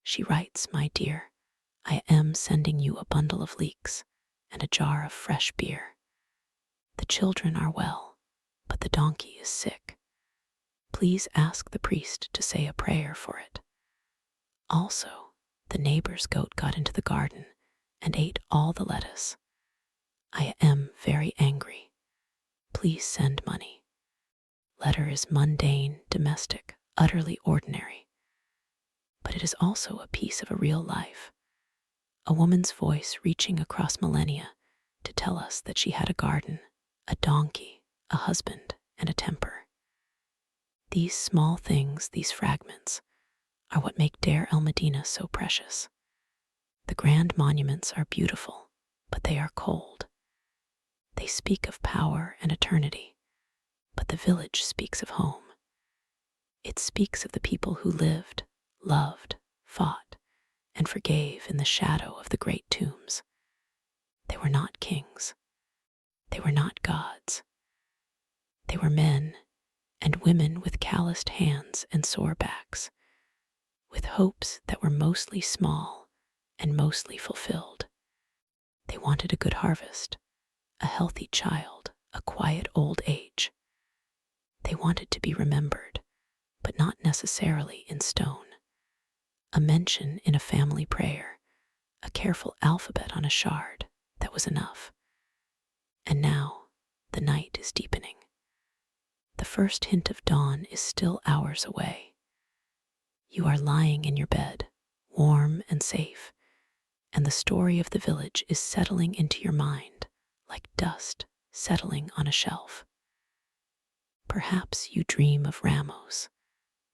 She writes, "My dear, I am sending you a bundle of leeks and a jar of fresh beer. The children are well, but the donkey is sick. Please ask the priest to say a prayer for it. Also, the neighbor's goat got into the garden and ate all the lettuce. I am very angry. Please send money." Letter is mundane, domestic, utterly ordinary. But it is also a piece of a real life. A woman's voice reaching across millennia to tell us that she had a garden, a donkey, a husband, and a temper. These small things, these fragments, are what make Deir el-Medina so precious. The grand monuments are beautiful, but they are cold. They speak of power and eternity, but the village speaks of home. It speaks of the people who lived, loved, fought, and forgave in the shadow of the great tombs. They were not kings. They were not gods. They were men and women with calloused hands and sore backs, with hopes that were mostly small and mostly fulfilled. They wanted a good harvest, a healthy child, a quiet old age. They wanted to be remembered, but not necessarily in stone. A mention in a family prayer, a careful alphabet on a shard, that was enough. And now, the night is deepening. The first hint of dawn is still hours away. You are lying in your bed, warm and safe, and the story of the village is settling into your mind like dust settling on a shelf. Perhaps you dream of Ramos,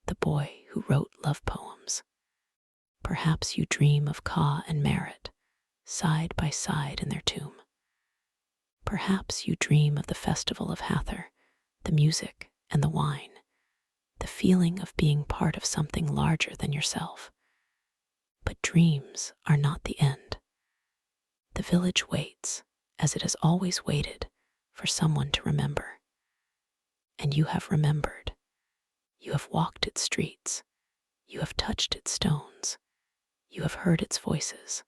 the boy who wrote love poems. Perhaps you dream of Ka and Merit, side by side in their tomb. Perhaps you dream of the festival of Hathor, the music and the wine, the feeling of being part of something larger than yourself. But dreams are not the end. The village waits, as it has always waited, for someone to remember. And you have remembered. You have walked its streets. You have touched its stones. You have heard its voices.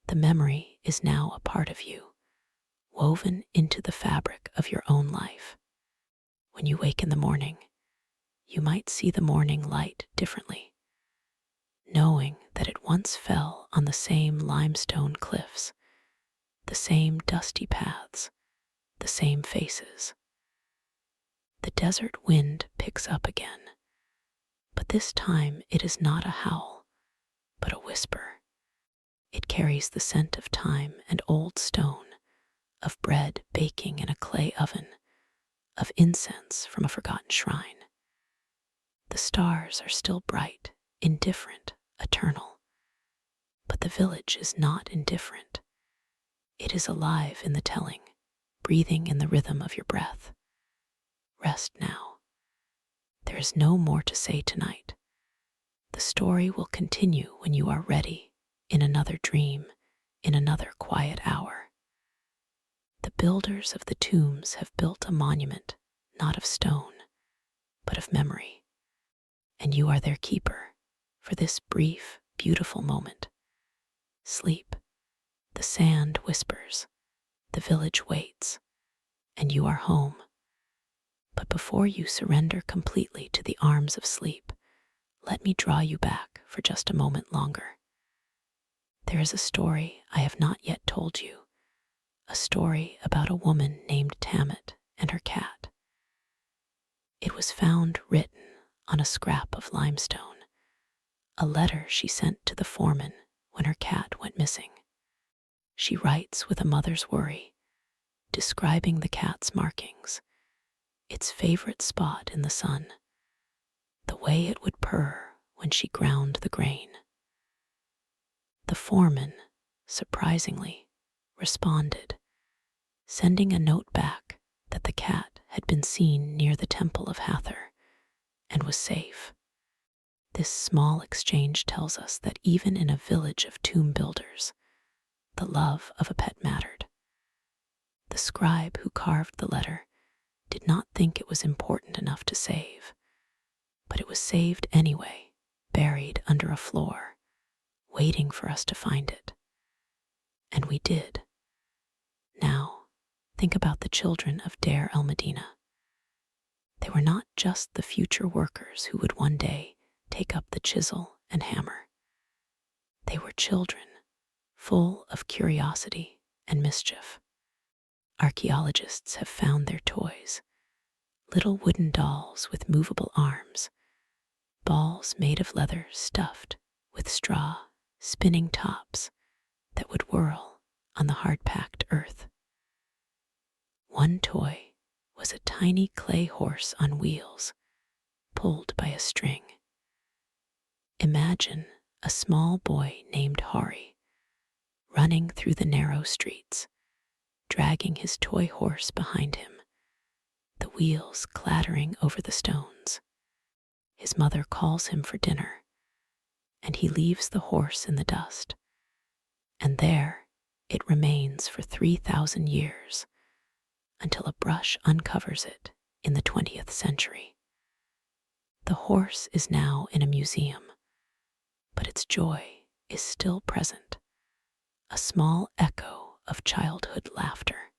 The memory is now a part of you, woven into the fabric of your own life. When you wake in the morning, you might see the morning light differently, knowing that it once fell on the same limestone cliffs, the same dusty paths, the same faces. The desert wind picks up again, but this time it is not a howl, but a whisper. It carries the scent of time and old stone, of bread baking in a clay oven, of incense from a forgotten shrine. The stars are still bright, indifferent, eternal. But the village is not indifferent. It is alive in the telling, breathing in the rhythm of your breath. Rest now. There is no more to say tonight. The story will continue when you are ready, in another dream, in another quiet hour. The builders of the tombs have built a monument, not of stone, but of memory. And you are their keeper for this brief, beautiful moment. Sleep. The sand whispers. The village waits. And you are home. But before you surrender completely to the arms of sleep, let me draw you back for just a moment longer. There is a story I have not yet told you, a story about a woman named Tammet and her cat. It was found written on a scrap of limestone, a letter she sent to the foreman when her cat went missing. She writes with a mother's worry, describing the cat's markings, its favorite spot in the sun, the way it would purr when she ground the grain. The foreman, surprisingly, responded, sending a note back that the cat had been seen near the Temple of Hathor and was safe. This small exchange tells us that even in a village of tomb builders, the love of a pet mattered. The scribe who carved the letter did not think it was important enough to save, but it was saved anyway, buried under a floor, waiting for us to find it. And we did. Now, think about the children of Deir el-Medina. They were not just the future workers who would one day take up the chisel and hammer. They were children, full of curiosity and mischief. Archaeologists have found their toys, little wooden dolls with movable arms, balls made of leather stuffed with straw, spinning tops that would whirl on the hard-packed earth. One toy was a tiny clay horse on wheels, pulled by a string. Imagine a small boy named Hari running through the narrow streets, dragging his toy horse behind him, the wheels clattering over the stones. His mother calls him for dinner, and he leaves the horse in the dust, and there it remains for 3,000 years until a brush uncovers it in the 20th century. The horse is now in a museum, but its joy is still present, a small echo of childhood laughter.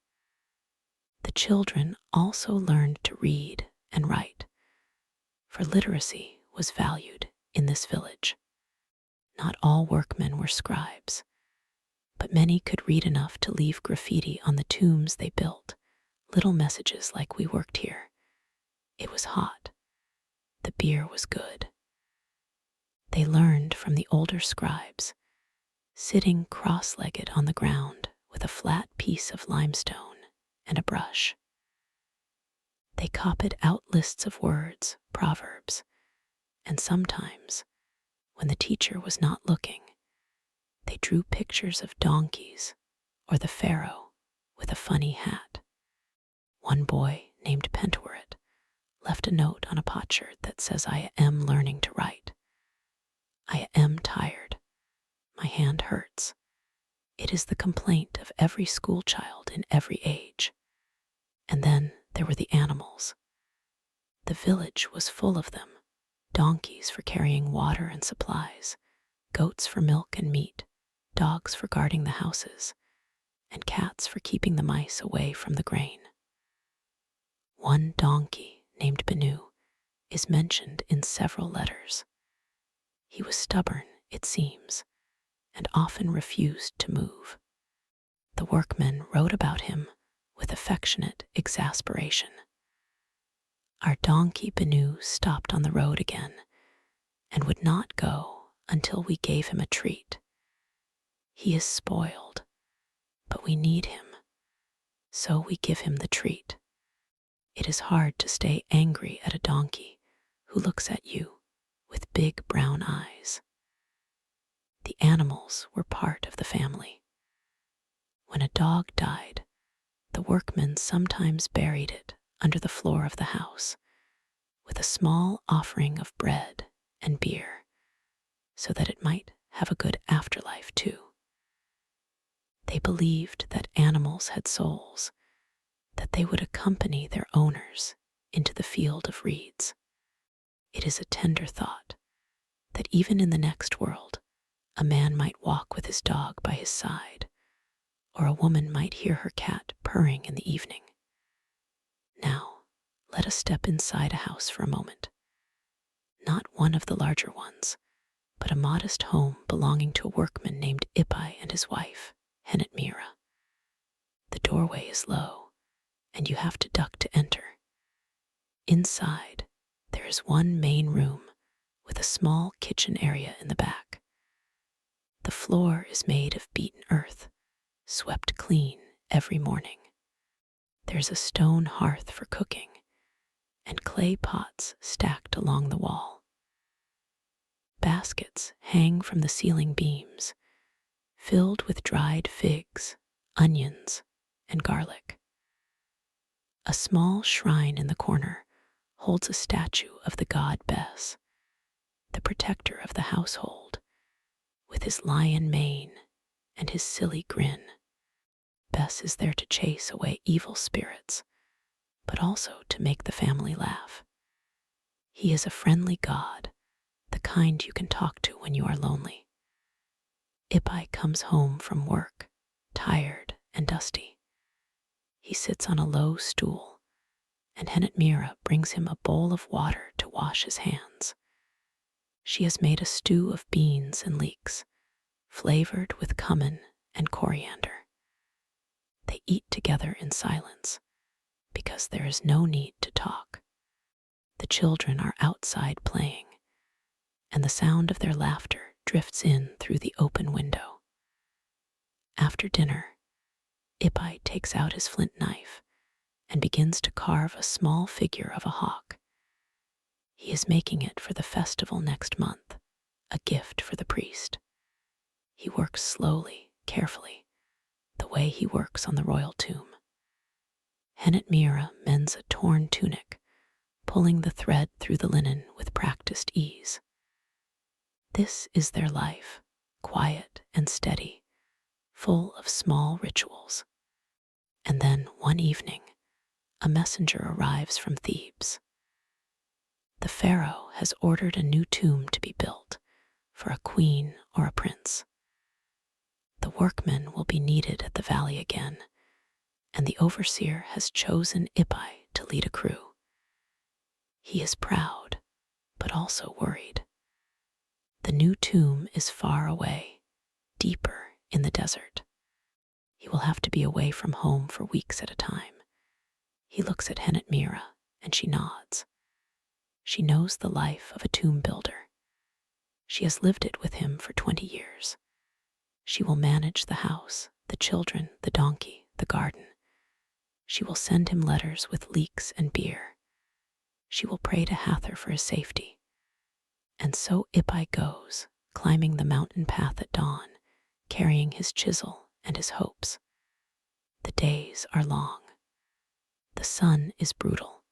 The children also learned to read and write, for literacy was valued in this village. Not all workmen were scribes, but many could read enough to leave graffiti on the tombs they built, little messages like "We worked here." It was hot. The beer was good. They learned from the older scribes, sitting cross-legged on the ground with a flat piece of limestone and a brush. They copied out lists of words, proverbs, and sometimes, when the teacher was not looking, they drew pictures of donkeys or the pharaoh with a funny hat. One boy named Pentaweret left a note on a potsherd that says, "I am learning to write. I am tired. My hand hurts." It is the complaint of every school child in every age. And then there were the animals. The village was full of them, donkeys for carrying water and supplies, goats for milk and meat, dogs for guarding the houses, and cats for keeping the mice away from the grain. One donkey, named Benu, is mentioned in several letters. He was stubborn, it seems, and often refused to move. The workmen wrote about him with affectionate exasperation. Our donkey Benu stopped on the road again and would not go until we gave him a treat. He is spoiled, but we need him, so we give him the treat. It is hard to stay angry at a donkey who looks at you with big brown eyes. The animals were part of the family. When a dog died, the workmen sometimes buried it under the floor of the house with a small offering of bread and beer so that it might have a good afterlife too. They believed that animals had souls, that they would accompany their owners into the field of reeds. It is a tender thought that even in the next world, a man might walk with his dog by his side, or a woman might hear her cat purring in the evening. Now, let us step inside a house for a moment. Not one of the larger ones, but a modest home belonging to a workman named Ipai and his wife, Hennet Mira. The doorway is low, and you have to duck to enter. Inside, there is one main room with a small kitchen area in the back. The floor is made of beaten earth, swept clean every morning. There's a stone hearth for cooking and clay pots stacked along the wall. Baskets hang from the ceiling beams, filled with dried figs, onions, and garlic. A small shrine in the corner holds a statue of the god Bes, the protector of the household, with his lion mane and his silly grin. Bes is there to chase away evil spirits, but also to make the family laugh. He is a friendly god, the kind you can talk to when you are lonely. Ipai comes home from work, tired and dusty. He sits on a low stool, and Henetmira brings him a bowl of water to wash his hands. She has made a stew of beans and leeks, flavored with cumin and coriander. They eat together in silence, because there is no need to talk. The children are outside playing, and the sound of their laughter drifts in through the open window. After dinner, Ipai takes out his flint knife and begins to carve a small figure of a hawk. He is making it for the festival next month, a gift for the priest. He works slowly, carefully, the way he works on the royal tomb. Henetmira mends a torn tunic, pulling the thread through the linen with practiced ease. This is their life, quiet and steady, full of small rituals. And then one evening, a messenger arrives from Thebes. The pharaoh has ordered a new tomb to be built for a queen or a prince. The workmen will be needed at the valley again, and the overseer has chosen Ipai to lead a crew. He is proud, but also worried. The new tomb is far away, deeper in the desert. He will have to be away from home for weeks at a time. He looks at Henetmira, and she nods. She knows the life of a tomb builder. She has lived it with him for 20 years. She will manage the house, the children, the donkey, the garden. She will send him letters with leeks and beer. She will pray to Hathor for his safety. And so Ipai goes, climbing the mountain path at dawn, carrying his chisel and his hopes. The days are long. The sun is brutal,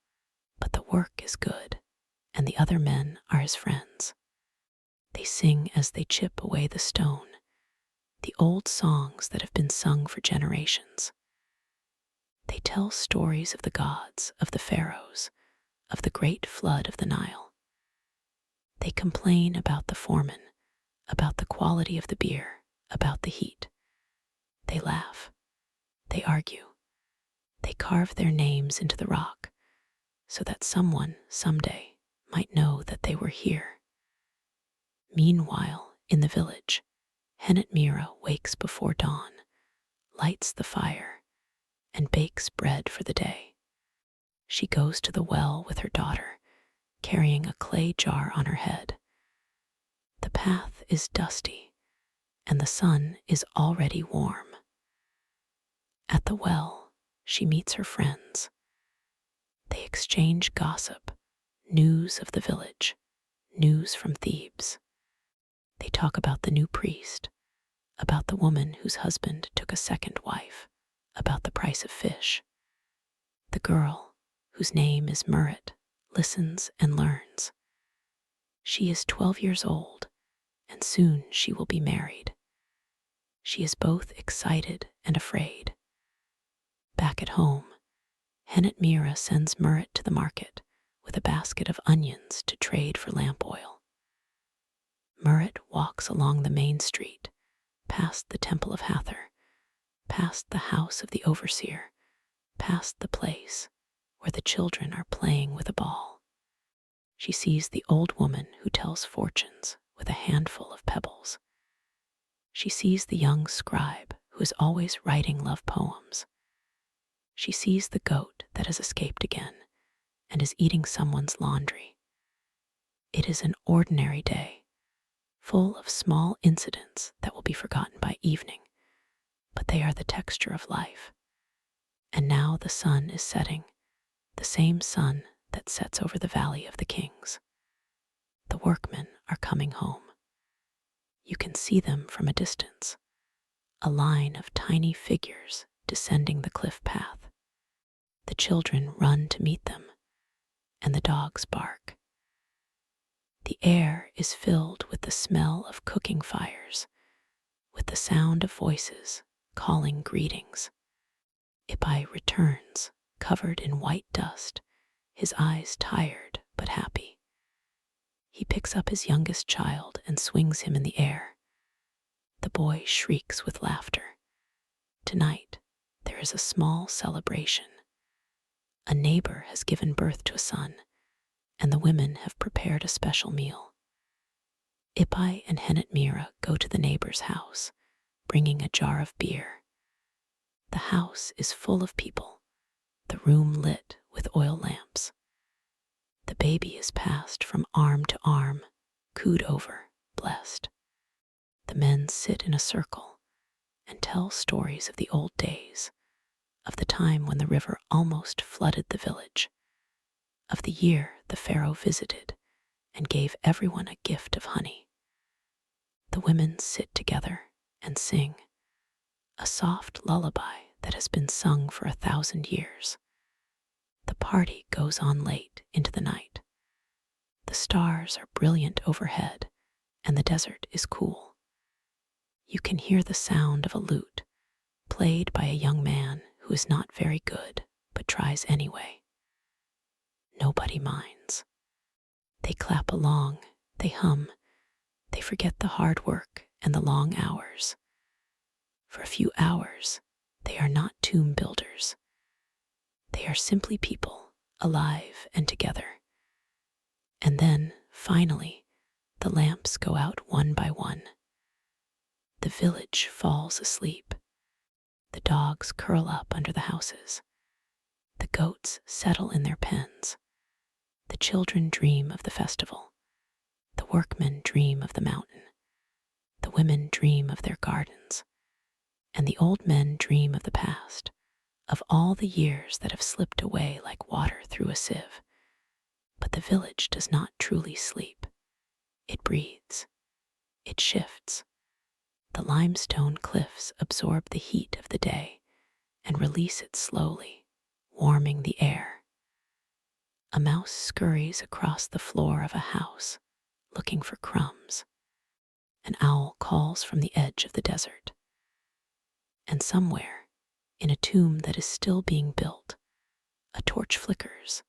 but the work is good, and the other men are his friends. They sing as they chip away the stone, the old songs that have been sung for generations. They tell stories of the gods, of the pharaohs, of the great flood of the Nile. They complain about the foreman, about the quality of the beer, about the heat. They laugh. They argue. They carve their names into the rock so that someone, someday, might know that they were here. Meanwhile, in the village, Henetmira wakes before dawn, lights the fire, and bakes bread for the day. She goes to the well with her daughter, carrying a clay jar on her head. The path is dusty, and the sun is already warm. At the well, she meets her friends. They exchange gossip, news of the village, news from Thebes. They talk about the new priest, about the woman whose husband took a second wife, about the price of fish. The girl, whose name is Murat, listens and learns. She is 12 years old, and soon she will be married. She is both excited and afraid. Back at home, Henetmira sends Murat to the market with a basket of onions to trade for lamp oil. Murat walks along the main street, past the temple of Hathor, past the house of the overseer, past the place where the children are playing with a ball. She sees the old woman who tells fortunes with a handful of pebbles. She sees the young scribe who is always writing love poems. She sees the goat that has escaped again, and is eating someone's laundry. It is an ordinary day, full of small incidents that will be forgotten by evening, but they are the texture of life. And now the sun is setting, the same sun that sets over the Valley of the Kings. The workmen are coming home. You can see them from a distance, a line of tiny figures descending the cliff path. The children run to meet them, and the dogs bark. The air is filled with the smell of cooking fires, with the sound of voices calling greetings. Ipai returns, covered in white dust, his eyes tired but happy. He picks up his youngest child and swings him in the air. The boy shrieks with laughter. Tonight, there is a small celebration. A neighbor has given birth to a son, and the women have prepared a special meal. Ipai and Hennet Mira go to the neighbor's house, bringing a jar of beer. The house is full of people, the room lit with oil lamps. The baby is passed from arm to arm, cooed over, blessed. The men sit in a circle and tell stories of the old days, of the time when the river almost flooded the village, of the year the pharaoh visited and gave everyone a gift of honey. The women sit together and sing, a soft lullaby that has been sung for 1,000 years. The party goes on late into the night. The stars are brilliant overhead, and the desert is cool. You can hear the sound of a lute, played by a young man who is not very good, but tries anyway. Nobody minds. They clap along, they hum, they forget the hard work and the long hours. For a few hours, they are not tomb builders. They are simply people, alive and together. And then, finally, the lamps go out one by one. The village falls asleep. The dogs curl up under the houses. The goats settle in their pens. The children dream of the festival. The workmen dream of the mountain. The women dream of their gardens. And the old men dream of the past, of all the years that have slipped away like water through a sieve. But the village does not truly sleep. It breathes. It shifts. The limestone cliffs absorb the heat of the day and release it slowly, warming the air. A mouse scurries across the floor of a house, looking for crumbs. An owl calls from the edge of the desert. And somewhere, in a tomb that is still being built, a torch flickers,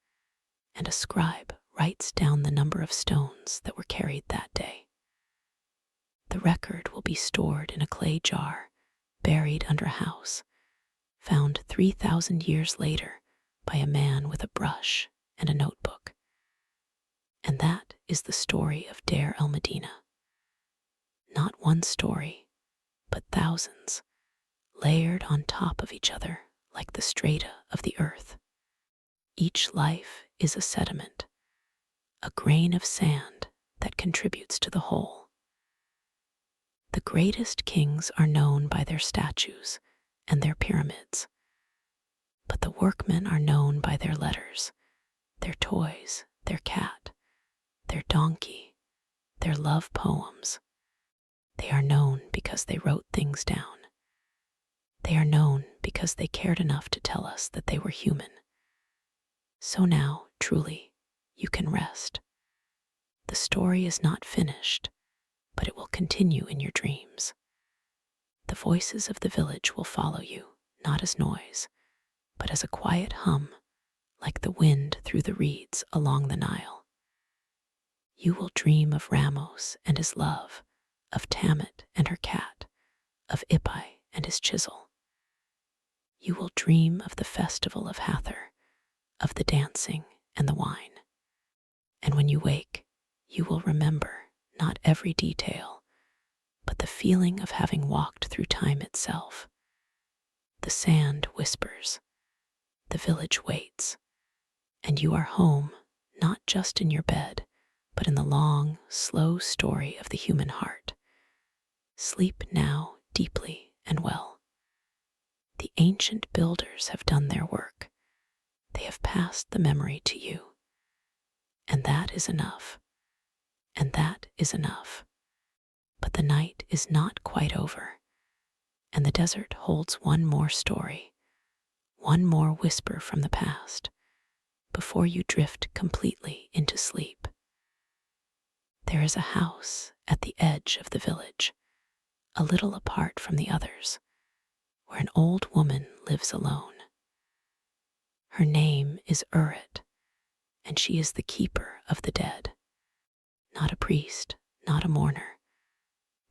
and a scribe writes down the number of stones that were carried that day. The record will be stored in a clay jar, buried under a house, found 3,000 years later by a man with a brush and a notebook. And that is the story of Deir el-Medina. Not one story, but thousands, layered on top of each other like the strata of the earth. Each life is a sediment, a grain of sand that contributes to the whole. The greatest kings are known by their statues and their pyramids, but the workmen are known by their letters, their toys, their cat, their donkey, their love poems. They are known because they wrote things down. They are known because they cared enough to tell us that they were human. So now, truly, you can rest. The story is not finished, but it will continue in your dreams. The voices of the village will follow you, not as noise, but as a quiet hum, like the wind through the reeds along the Nile. You will dream of Ramos and his love, of Tammet and her cat, of Ipai and his chisel. You will dream of the festival of Hathor, of the dancing and the wine. And when you wake, you will remember not every detail, but the feeling of having walked through time itself. The sand whispers. The village waits. And you are home, not just in your bed, but in the long, slow story of the human heart. Sleep now deeply and well. The ancient builders have done their work. They have passed the memory to you. And that is enough. And that is enough. But the night is not quite over, and the desert holds one more story, one more whisper from the past, before you drift completely into sleep. There is a house at the edge of the village, a little apart from the others, where an old woman lives alone. Her name is Urit, and she is the keeper of the dead. Not a priest, not a mourner,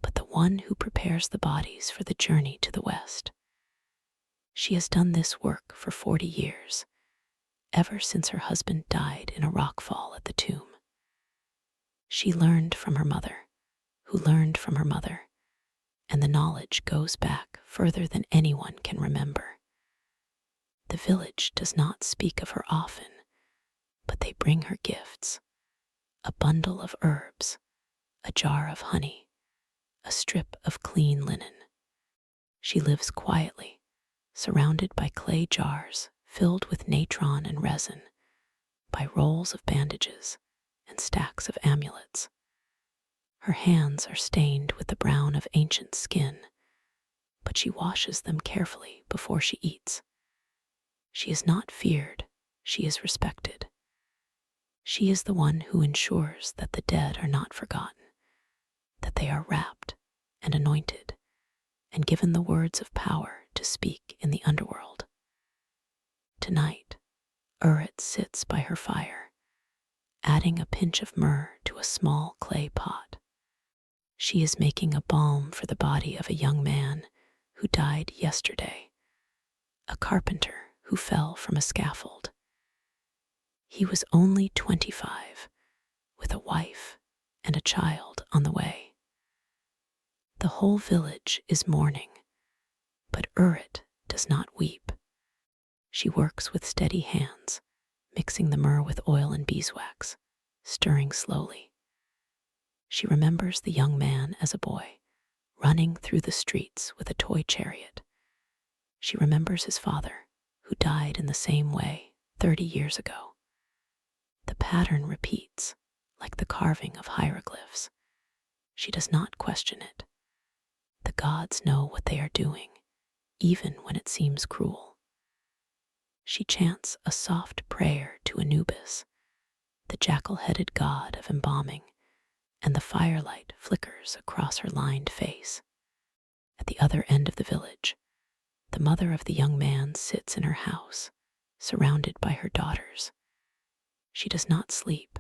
but the one who prepares the bodies for the journey to the west. She has done this work for 40 years, ever since her husband died in a rockfall at the tomb. She learned from her mother, who learned from her mother, and the knowledge goes back further than anyone can remember. The village does not speak of her often, but they bring her gifts: a bundle of herbs, a jar of honey, a strip of clean linen. She lives quietly, surrounded by clay jars filled with natron and resin, by rolls of bandages and stacks of amulets. Her hands are stained with the brown of ancient skin, but she washes them carefully before she eats. She is not feared, she is respected. She is the one who ensures that the dead are not forgotten, that they are wrapped and anointed, and given the words of power to speak in the underworld. Tonight, Urit sits by her fire, adding a pinch of myrrh to a small clay pot. She is making a balm for the body of a young man who died yesterday, a carpenter who fell from a scaffold. He was only 25, with a wife and a child on the way. The whole village is mourning, but Urit does not weep. She works with steady hands, mixing the myrrh with oil and beeswax, stirring slowly. She remembers the young man as a boy, running through the streets with a toy chariot. She remembers his father, who died in the same way 30 years ago. The pattern repeats, like the carving of hieroglyphs. She does not question it. The gods know what they are doing, even when it seems cruel. She chants a soft prayer to Anubis, the jackal-headed god of embalming, and the firelight flickers across her lined face. At the other end of the village, the mother of the young man sits in her house, surrounded by her daughters. She does not sleep.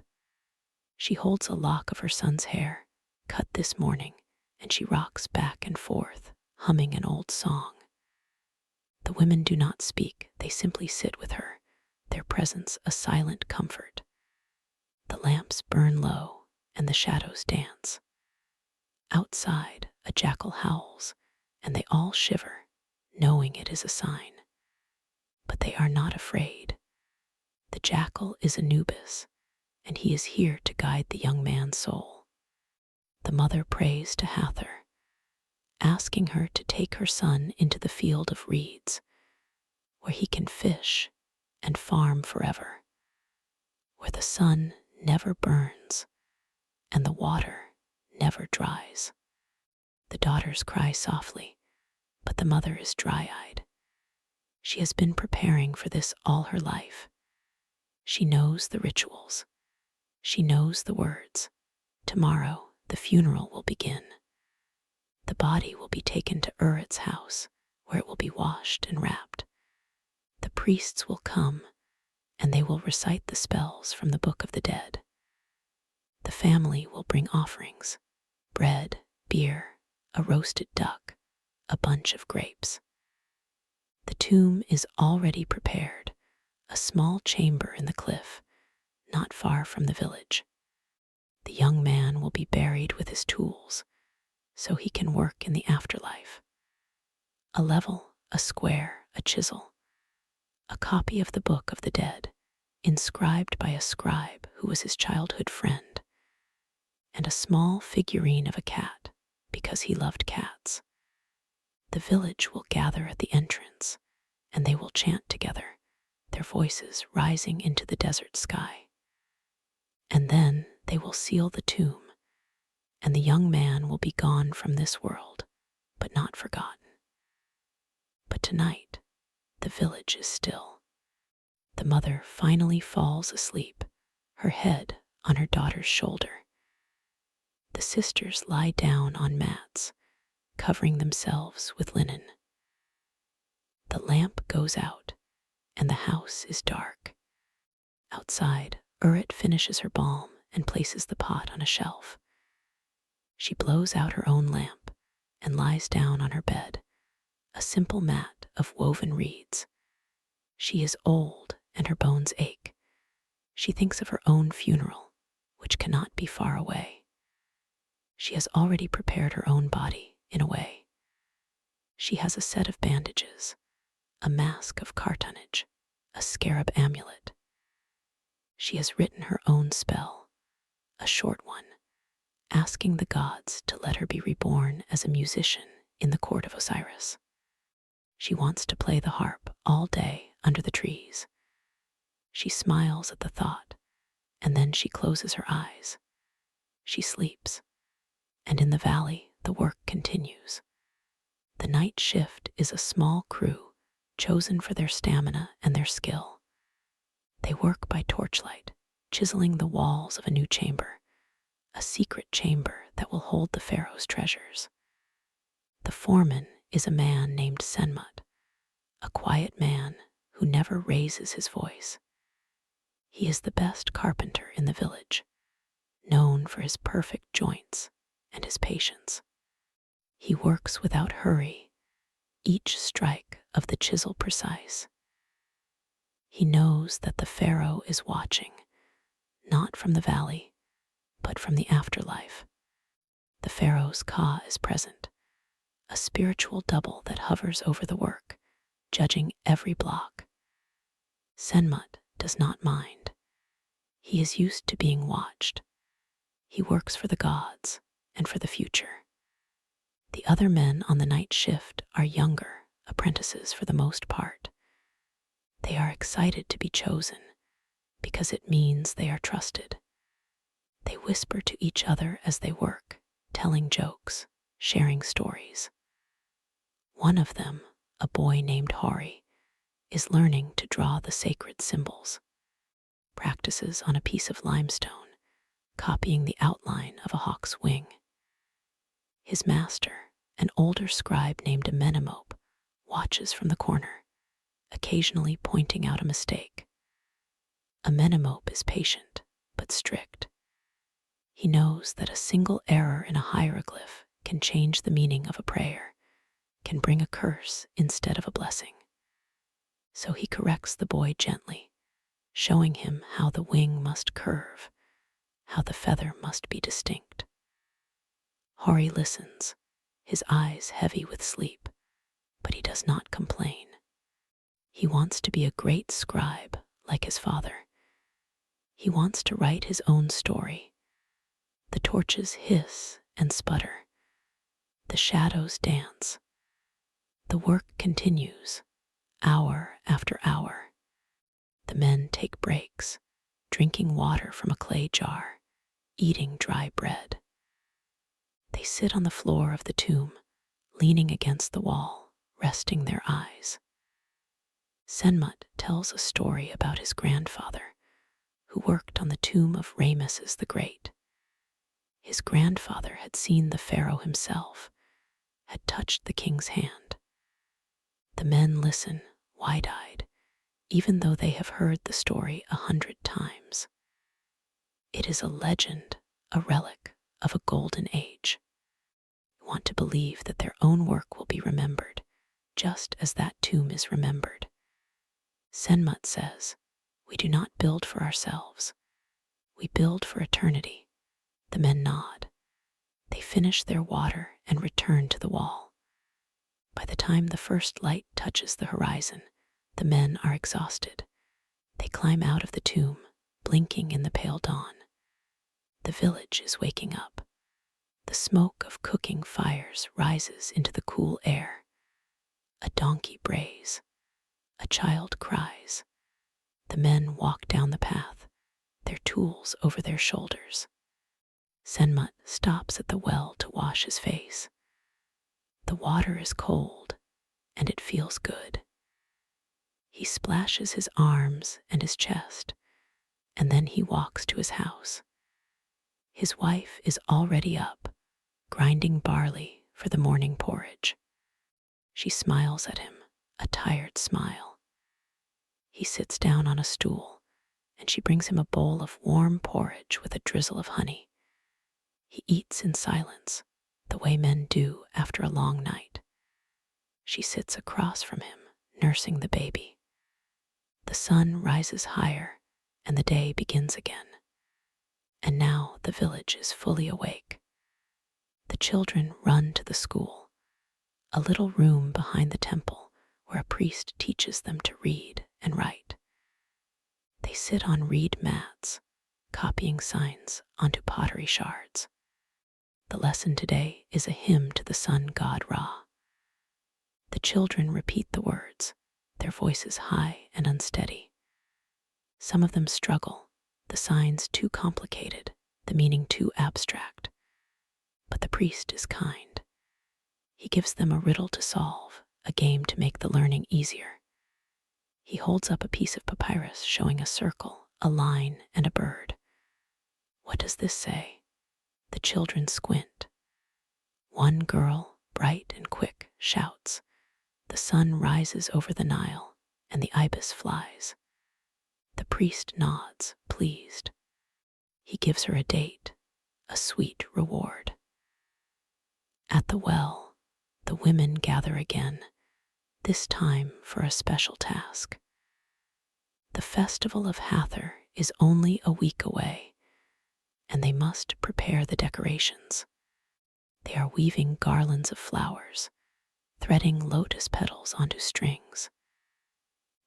She holds a lock of her son's hair, cut this morning, and she rocks back and forth, humming an old song. The women do not speak, they simply sit with her, their presence a silent comfort. The lamps burn low, and the shadows dance. Outside, a jackal howls, and they all shiver, knowing it is a sign. But they are not afraid. The jackal is Anubis, and he is here to guide the young man's soul. The mother prays to Hathor, asking her to take her son into the field of reeds, where he can fish and farm forever, where the sun never burns and the water never dries. The daughters cry softly, but the mother is dry-eyed. She has been preparing for this all her life. She knows the rituals. She knows the words. Tomorrow, the funeral will begin. The body will be taken to Urit's house, where it will be washed and wrapped. The priests will come, and they will recite the spells from the Book of the Dead. The family will bring offerings: bread, beer, a roasted duck, a bunch of grapes. The tomb is already prepared, a small chamber in the cliff, not far from the village. The young man will be buried with his tools, so he can work in the afterlife. A level, a square, a chisel, a copy of the Book of the Dead, inscribed by a scribe who was his childhood friend, and a small figurine of a cat because he loved cats. The village will gather at the entrance, and they will chant together, their voices rising into the desert sky. And then they will seal the tomb, and the young man will be gone from this world, but not forgotten. But tonight, the village is still. The mother finally falls asleep, her head on her daughter's shoulder. The sisters lie down on mats, covering themselves with linen. The lamp goes out, and the house is dark. Outside, Urit finishes her balm and places the pot on a shelf. She blows out her own lamp and lies down on her bed, a simple mat of woven reeds. She is old and her bones ache. She thinks of her own funeral, which cannot be far away. She has already prepared her own body, in a way. She has a set of bandages, a mask of cartonnage, a scarab amulet. She has written her own spell, a short one, asking the gods to let her be reborn as a musician in the court of Osiris. She wants to play the harp all day under the trees. She smiles at the thought, and then she closes her eyes. She sleeps, and in the valley the work continues. The night shift is a small crew chosen for their stamina and their skill. They work by torchlight, chiseling the walls of a new chamber, a secret chamber that will hold the pharaoh's treasures. The foreman is a man named Senmut, a quiet man who never raises his voice. He is the best carpenter in the village, known for his perfect joints and his patience. He works without hurry, each strike of the chisel precise. He knows that the pharaoh is watching, not from the valley, but from the afterlife. The pharaoh's Ka is present, a spiritual double that hovers over the work, judging every block. Senmut does not mind. He is used to being watched. He works for the gods and for the future. The other men on the night shift are younger, apprentices for the most part. They are excited to be chosen because it means they are trusted. They whisper to each other as they work, telling jokes, sharing stories. One of them, a boy named Hori, is learning to draw the sacred symbols, practices on a piece of limestone, copying the outline of a hawk's wing. His master, an older scribe named Amenemope, watches from the corner, occasionally pointing out a mistake. Amenemope is patient, but strict. He knows that a single error in a hieroglyph can change the meaning of a prayer, can bring a curse instead of a blessing. So he corrects the boy gently, showing him how the wing must curve, how the feather must be distinct. Hori listens, his eyes heavy with sleep, but he does not complain. He wants to be a great scribe like his father. He wants to write his own story. The torches hiss and sputter. The shadows dance. The work continues, hour after hour. The men take breaks, drinking water from a clay jar, eating dry bread. They sit on the floor of the tomb, leaning against the wall, resting their eyes. Senmut tells a story about his grandfather, who worked on the tomb of Rameses the Great. His grandfather had seen the pharaoh himself, had touched the king's hand. The men listen, wide-eyed, even though they have heard the story 100 times. It is a legend, a relic of a golden age. They want to believe that their own work will be remembered, just as that tomb is remembered. Senmut says, "We do not build for ourselves. We build for eternity." The men nod. They finish their water and return to the wall. By the time the first light touches the horizon, the men are exhausted. They climb out of the tomb, blinking in the pale dawn. The village is waking up. The smoke of cooking fires rises into the cool air. A donkey brays. A child cries. The men walk down the path, their tools over their shoulders. Senmut stops at the well to wash his face. The water is cold, and it feels good. He splashes his arms and his chest, and then he walks to his house. His wife is already up, grinding barley for the morning porridge. She smiles at him, a tired smile. He sits down on a stool, and she brings him a bowl of warm porridge with a drizzle of honey. He eats in silence, the way men do after a long night. She sits across from him, nursing the baby. The sun rises higher, and the day begins again. And now the village is fully awake. The children run to the school, a little room behind the temple where a priest teaches them to read and write. They sit on reed mats, copying signs onto pottery shards. The lesson today is a hymn to the sun god Ra. The children repeat the words, their voices high and unsteady. Some of them struggle, the signs too complicated, the meaning too abstract. But the priest is kind. He gives them a riddle to solve, a game to make the learning easier. He holds up a piece of papyrus showing a circle, a line, and a bird. What does this say? The children squint. One girl, bright and quick, shouts. The sun rises over the Nile, and the ibis flies. The priest nods, pleased. He gives her a date, a sweet reward. At the well, the women gather again, this time for a special task. The festival of Hathor is only a week away, and they must prepare the decorations. They are weaving garlands of flowers, threading lotus petals onto strings.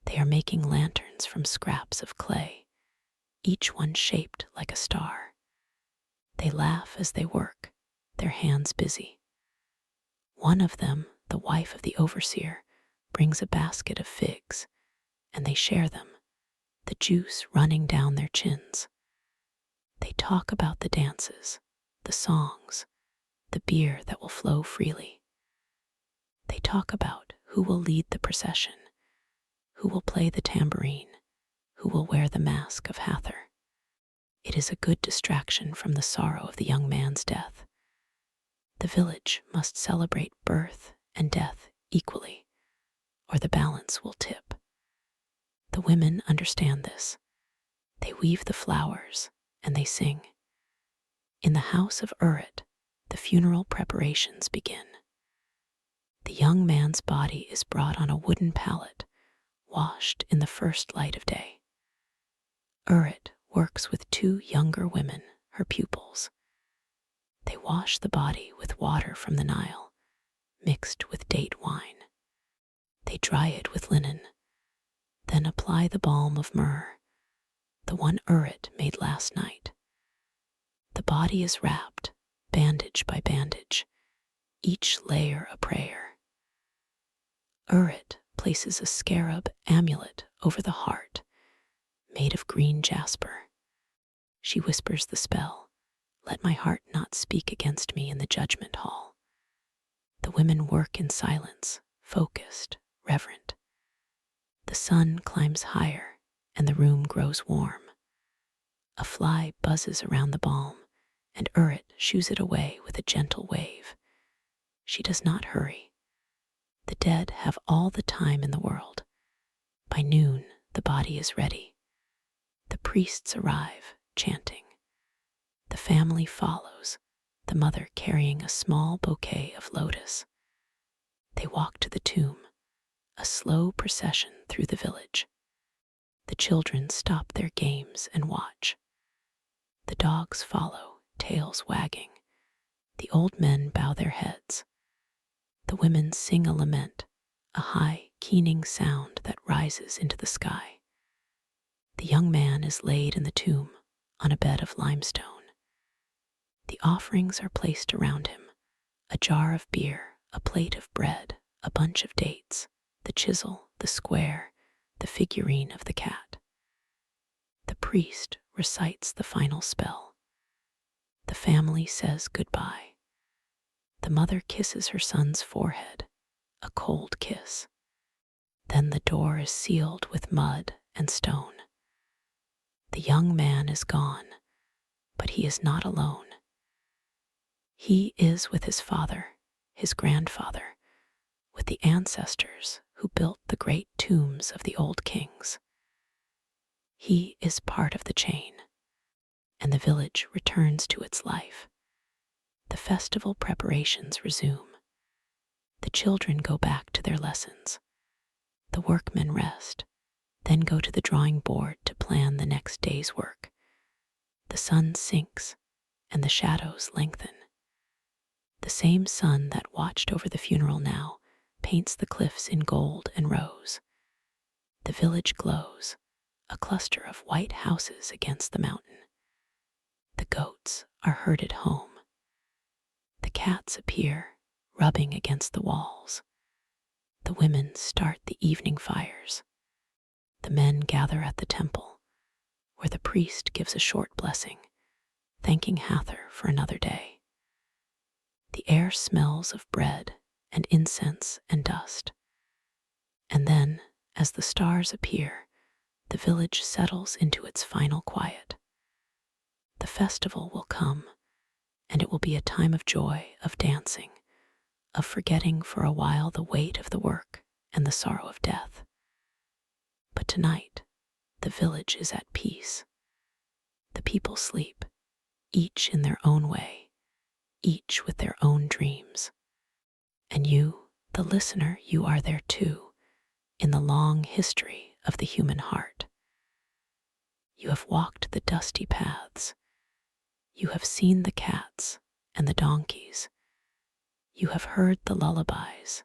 They are making lanterns from scraps of clay, each one shaped like a star. They laugh as they work, their hands busy. One of them, the wife of the overseer, brings a basket of figs, and they share them, the juice running down their chins. They talk about the dances, the songs, the beer that will flow freely. They talk about who will lead the procession, who will play the tambourine, who will wear the mask of Hathor. It is a good distraction from the sorrow of the young man's death. The village must celebrate birth and death equally, or the balance will tip. The women understand this. They weave the flowers and they sing. In the house of Urit, the funeral preparations begin. The young man's body is brought on a wooden pallet, washed in the first light of day. Urit works with two younger women, her pupils. They wash the body with water from the Nile, mixed with date wine. They dry it with linen, then apply the balm of myrrh, the one Urit made last night. The body is wrapped, bandage by bandage, each layer a prayer. Urit places a scarab amulet over the heart, made of green jasper. She whispers the spell, "Let my heart not speak against me in the judgment hall." The women work in silence, focused, reverent. The sun climbs higher, and the room grows warm. A fly buzzes around the balm, and Urit shoos it away with a gentle wave. She does not hurry. The dead have all the time in the world. By noon, the body is ready. The priests arrive, chanting. The family follows, the mother carrying a small bouquet of lotus. They walk to the tomb, a slow procession through the village. The children stop their games and watch. The dogs follow, tails wagging. The old men bow their heads. The women sing a lament, a high, keening sound that rises into the sky. The young man is laid in the tomb on a bed of limestone. The offerings are placed around him: a jar of beer, a plate of bread, a bunch of dates, the chisel, the square, the figurine of the cat. The priest recites the final spell. The family says goodbye. The mother kisses her son's forehead, a cold kiss. Then the door is sealed with mud and stone. The young man is gone, but he is not alone. He is with his father, his grandfather, with the ancestors who built the great tombs of the old kings. He is part of the chain, and the village returns to its life. The festival preparations resume. The children go back to their lessons. The workmen rest, then go to the drawing board to plan the next day's work. The sun sinks, and the shadows lengthen. The same sun that watched over the funeral now paints the cliffs in gold and rose. The village glows, a cluster of white houses against the mountain. The goats are herded home. The cats appear, rubbing against the walls. The women start the evening fires. The men gather at the temple, where the priest gives a short blessing, thanking Hathor for another day. The air smells of bread and incense and dust. And then, as the stars appear, the village settles into its final quiet. The festival will come, and it will be a time of joy, of dancing, of forgetting for a while the weight of the work and the sorrow of death. But tonight, the village is at peace. The people sleep, each in their own way, each with their own dreams. And you, the listener, you are there too, in the long history of the human heart. You have walked the dusty paths. You have seen the cats and the donkeys. You have heard the lullabies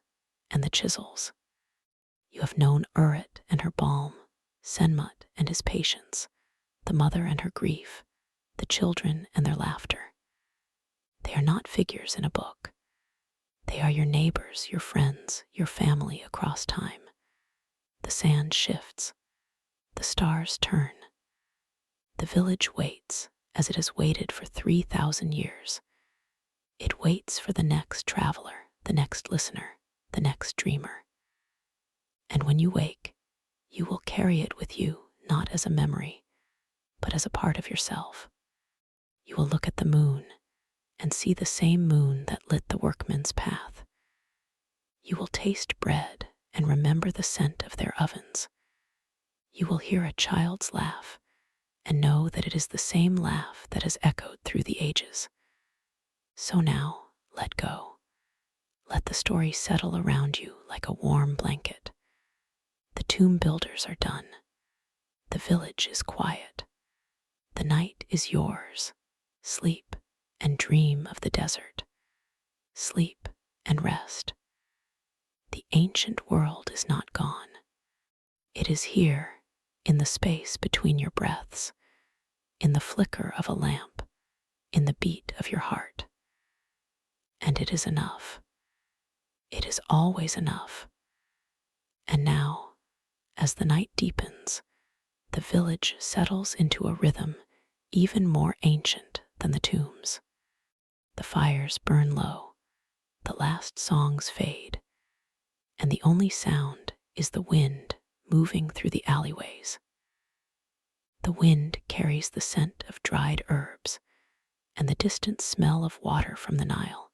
and the chisels. You have known Urit and her balm, Senmut and his patience, the mother and her grief, the children and their laughter. They are not figures in a book. They are your neighbors, your friends, your family across time. The sand shifts. The stars turn. The village waits as it has waited for 3,000 years. It waits for the next traveler, the next listener, the next dreamer. And when you wake, you will carry it with you, not as a memory, but as a part of yourself. You will look at the moon and see the same moon that lit the workmen's path. You will taste bread and remember the scent of their ovens. You will hear a child's laugh and know that it is the same laugh that has echoed through the ages. So now, let go. Let the story settle around you like a warm blanket. The tomb builders are done. The village is quiet. The night is yours. Sleep and dream of the desert. Sleep and rest. The ancient world is not gone. It is here, in the space between your breaths, in the flicker of a lamp, in the beat of your heart. And it is enough. It is always enough. And now, as the night deepens, the village settles into a rhythm even more ancient than the tombs. The fires burn low, the last songs fade, and the only sound is the wind moving through the alleyways. The wind carries the scent of dried herbs and the distant smell of water from the Nile,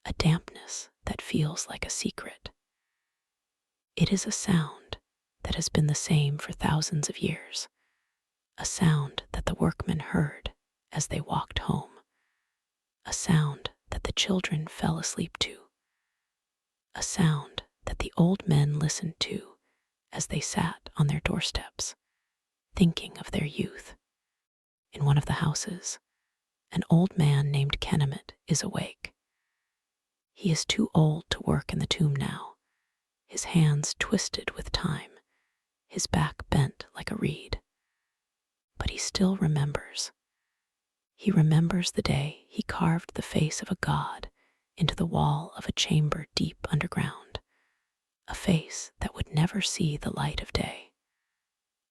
a dampness that feels like a secret. It is a sound that has been the same for thousands of years, a sound that the workmen heard as they walked home, a sound that the children fell asleep to, a sound that the old men listened to as they sat on their doorsteps, thinking of their youth. In one of the houses, an old man named Kenemet is awake. He is too old to work in the tomb now, his hands twisted with time, his back bent like a reed. but he still remembers. He remembers the day he carved the face of a god into the wall of a chamber deep underground, a face that would never see the light of day,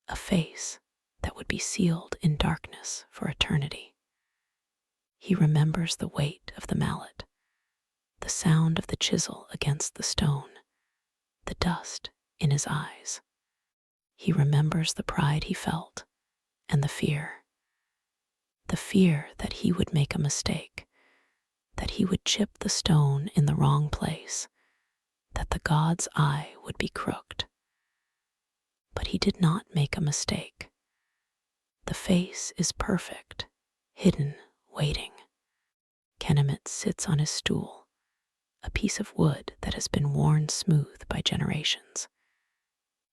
a face that would be sealed in darkness for eternity. He remembers the weight of the mallet, the sound of the chisel against the stone, the dust in his eyes. He remembers the pride he felt and the fear that he would make a mistake, that he would chip the stone in the wrong place, that the god's eye would be crooked. But he did not make a mistake. The face is perfect, hidden, waiting. Kenemet sits on his stool, a piece of wood that has been worn smooth by generations.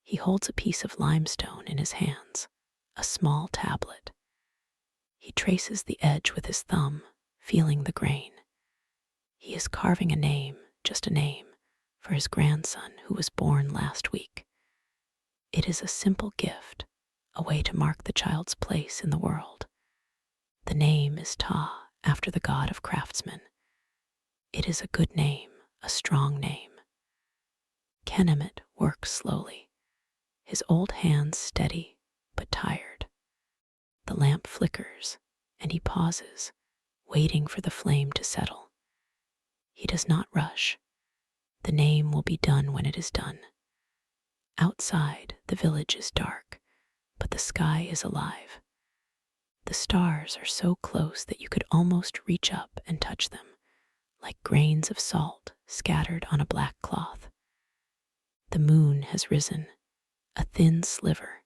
He holds a piece of limestone in his hands, a small tablet. He traces the edge with his thumb, feeling the grain. He is carving a name, just a name, for his grandson who was born last week. It is a simple gift, a way to mark the child's place in the world. The name is Ta, after the god of craftsmen. It is a good name, a strong name. Kenemet works slowly, his old hands steady but tired. The lamp flickers, and he pauses, waiting for the flame to settle. He does not rush. The name will be done when it is done. Outside, the village is dark, but the sky is alive. The stars are so close that you could almost reach up and touch them, like grains of salt scattered on a black cloth. The moon has risen, a thin sliver,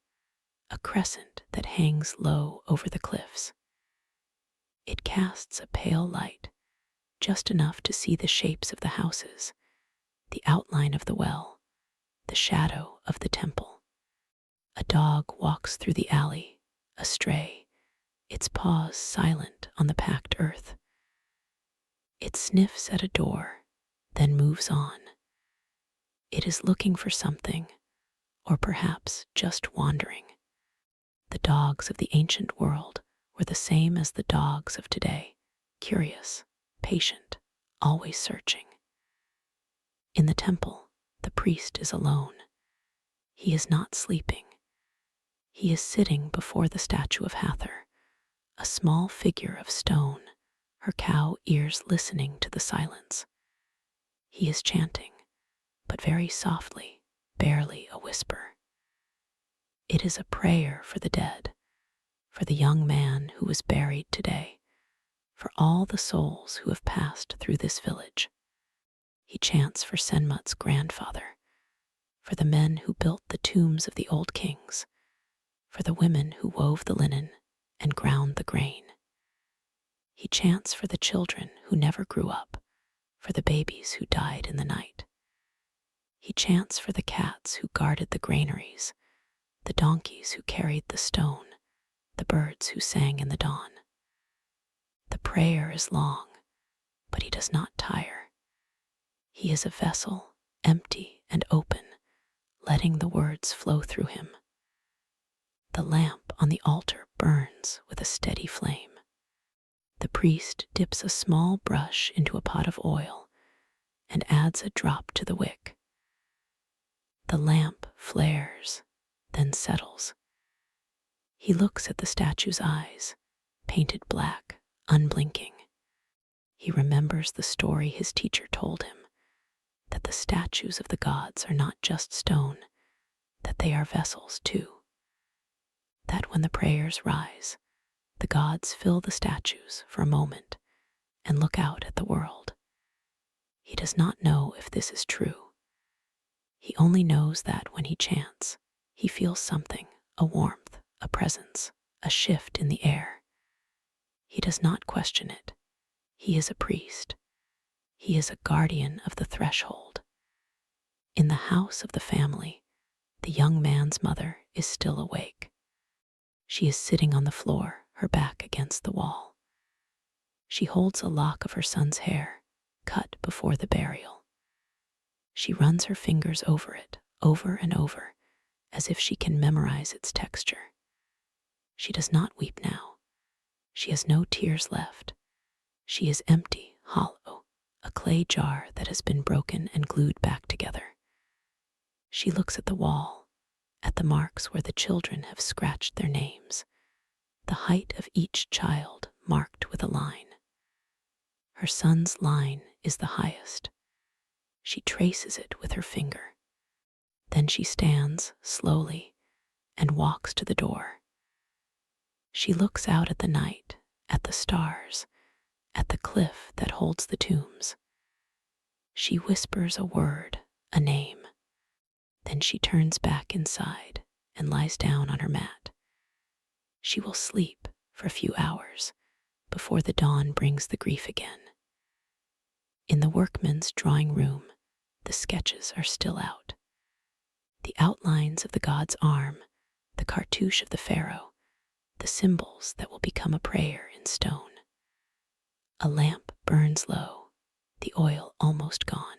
a crescent that hangs low over the cliffs. It casts a pale light, just enough to see the shapes of the houses, the outline of the well, the shadow of the temple. A dog walks through the alley, astray, its paws silent on the packed earth. It sniffs at a door, then moves on. It is looking for something, or perhaps just wandering. The dogs of the ancient world were the same as the dogs of today, curious, patient, always searching. In the temple, the priest is alone. He is not sleeping. He is sitting before the statue of Hathor, a small figure of stone, her cow ears listening to the silence. He is chanting, but very softly, barely a whisper. It is a prayer for the dead, for the young man who was buried today, for all the souls who have passed through this village. He chants for Senmut's grandfather, for the men who built the tombs of the old kings, for the women who wove the linen and ground the grain. He chants for the children who never grew up, for the babies who died in the night. He chants for the cats who guarded the granaries, the donkeys who carried the stone, the birds who sang in the dawn. The prayer is long, but he does not tire. He is a vessel, empty and open, letting the words flow through him. The lamp on the altar burns with a steady flame. The priest dips a small brush into a pot of oil and adds a drop to the wick. The lamp flares, then settles. He looks at the statue's eyes, painted black, unblinking. He remembers the story his teacher told him, that the statues of the gods are not just stone, that they are vessels too. That when the prayers rise, the gods fill the statues for a moment and look out at the world. He does not know if this is true. He only knows that when he chants, he feels something, a warmth, a presence, a shift in the air. He does not question it. He is a priest. He is a guardian of the threshold. In the house of the family, the young man's mother is still awake. She is sitting on the floor, her back against the wall. She holds a lock of her son's hair, cut before the burial. She runs her fingers over it, over and over, as if she can memorize its texture. She does not weep now. She has no tears left. She is empty, hollow, a clay jar that has been broken and glued back together. She looks at the wall, at the marks where the children have scratched their names, the height of each child marked with a line. Her son's line is the highest. She traces it with her finger. Then she stands slowly and walks to the door. She looks out at the night, at the stars, at the cliff that holds the tombs. She whispers a word, a name. Then she turns back inside and lies down on her mat. She will sleep for a few hours before the dawn brings the grief again. In the workmen's drawing room, the sketches are still out. The outlines of the god's arm, the cartouche of the pharaoh, the symbols that will become a prayer in stone. A lamp burns low, the oil almost gone.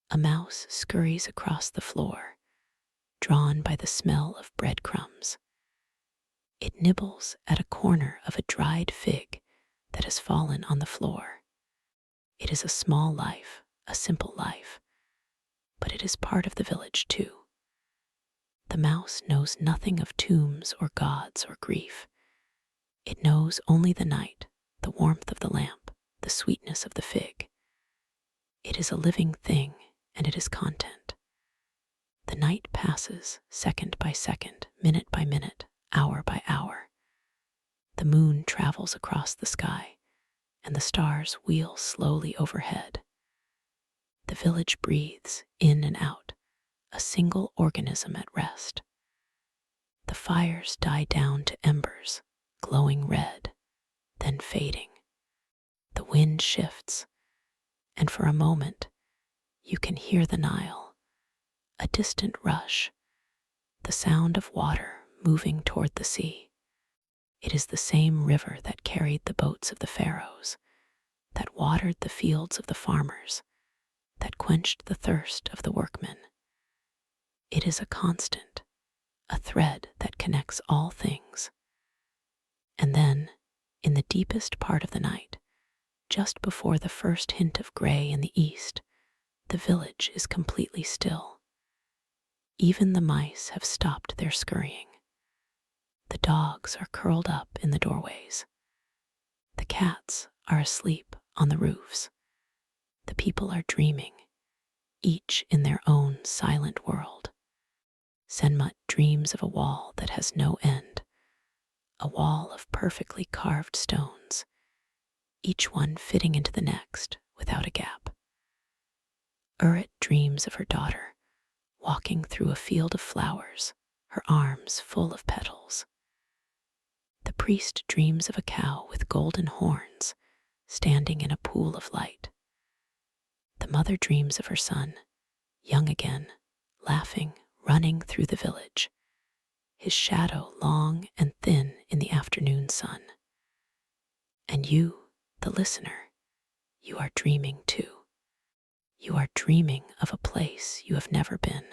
A mouse scurries across the floor, drawn by the smell of breadcrumbs. It nibbles at a corner of a dried fig that has fallen on the floor. It is a small life, a simple life, but it is part of the village too. The mouse knows nothing of tombs or gods or grief. It knows only the night, the warmth of the lamp, the sweetness of the fig. It is a living thing, and it is content. The night passes second by second, minute by minute, hour by hour. The moon travels across the sky, and the stars wheel slowly overhead. The village breathes in and out, a single organism at rest. The fires die down to embers, glowing red, then fading. The wind shifts, and for a moment you can hear the Nile, a distant rush, the sound of water moving toward the sea. It is the same river that carried the boats of the pharaohs, that watered the fields of the farmers, that quenched the thirst of the workmen. It is a constant, a thread that connects all things. And then, in the deepest part of the night, just before the first hint of gray in the east, the village is completely still. Even the mice have stopped their scurrying. The dogs are curled up in the doorways. The cats are asleep on the roofs. The people are dreaming, each in their own silent world. Senmut dreams of a wall that has no end, a wall of perfectly carved stones, each one fitting into the next without a gap. Urit dreams of her daughter, walking through a field of flowers, her arms full of petals. The priest dreams of a cow with golden horns, standing in a pool of light. The mother dreams of her son, young again, laughing, running through the village, his shadow long and thin in the afternoon sun. And you, the listener, you are dreaming too. You are dreaming of a place you have never been,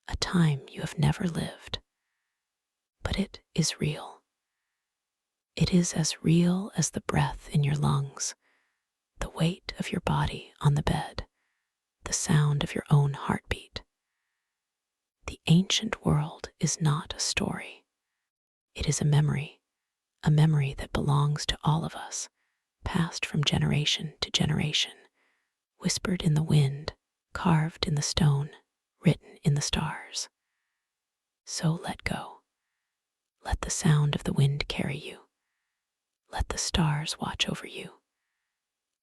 a time you have never lived. But it is real. It is as real as the breath in your lungs, the weight of your body on the bed, the sound of your own heartbeat. The ancient world is not a story. It is a memory that belongs to all of us, passed from generation to generation, whispered in the wind, carved in the stone, written in the stars. So let go. Let the sound of the wind carry you. Let the stars watch over you.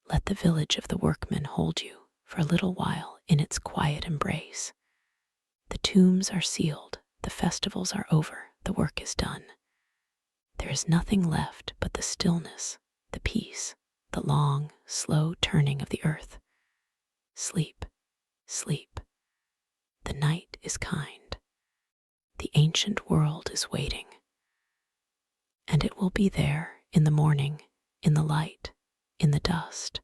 Let the village of the workmen hold you for a little while in its quiet embrace. The tombs are sealed, the festivals are over, the work is done. There is nothing left but the stillness, the peace, the long, slow turning of the earth. Sleep, sleep. The night is kind. The ancient world is waiting. And it will be there in the morning, in the light, in the dust,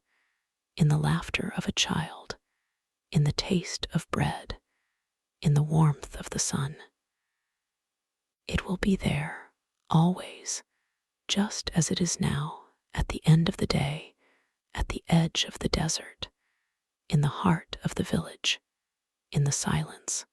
in the laughter of a child, in the taste of bread, in the warmth of the sun. It will be there always, just as it is now, at the end of the day, at the edge of the desert, in the heart of the village, in the silence.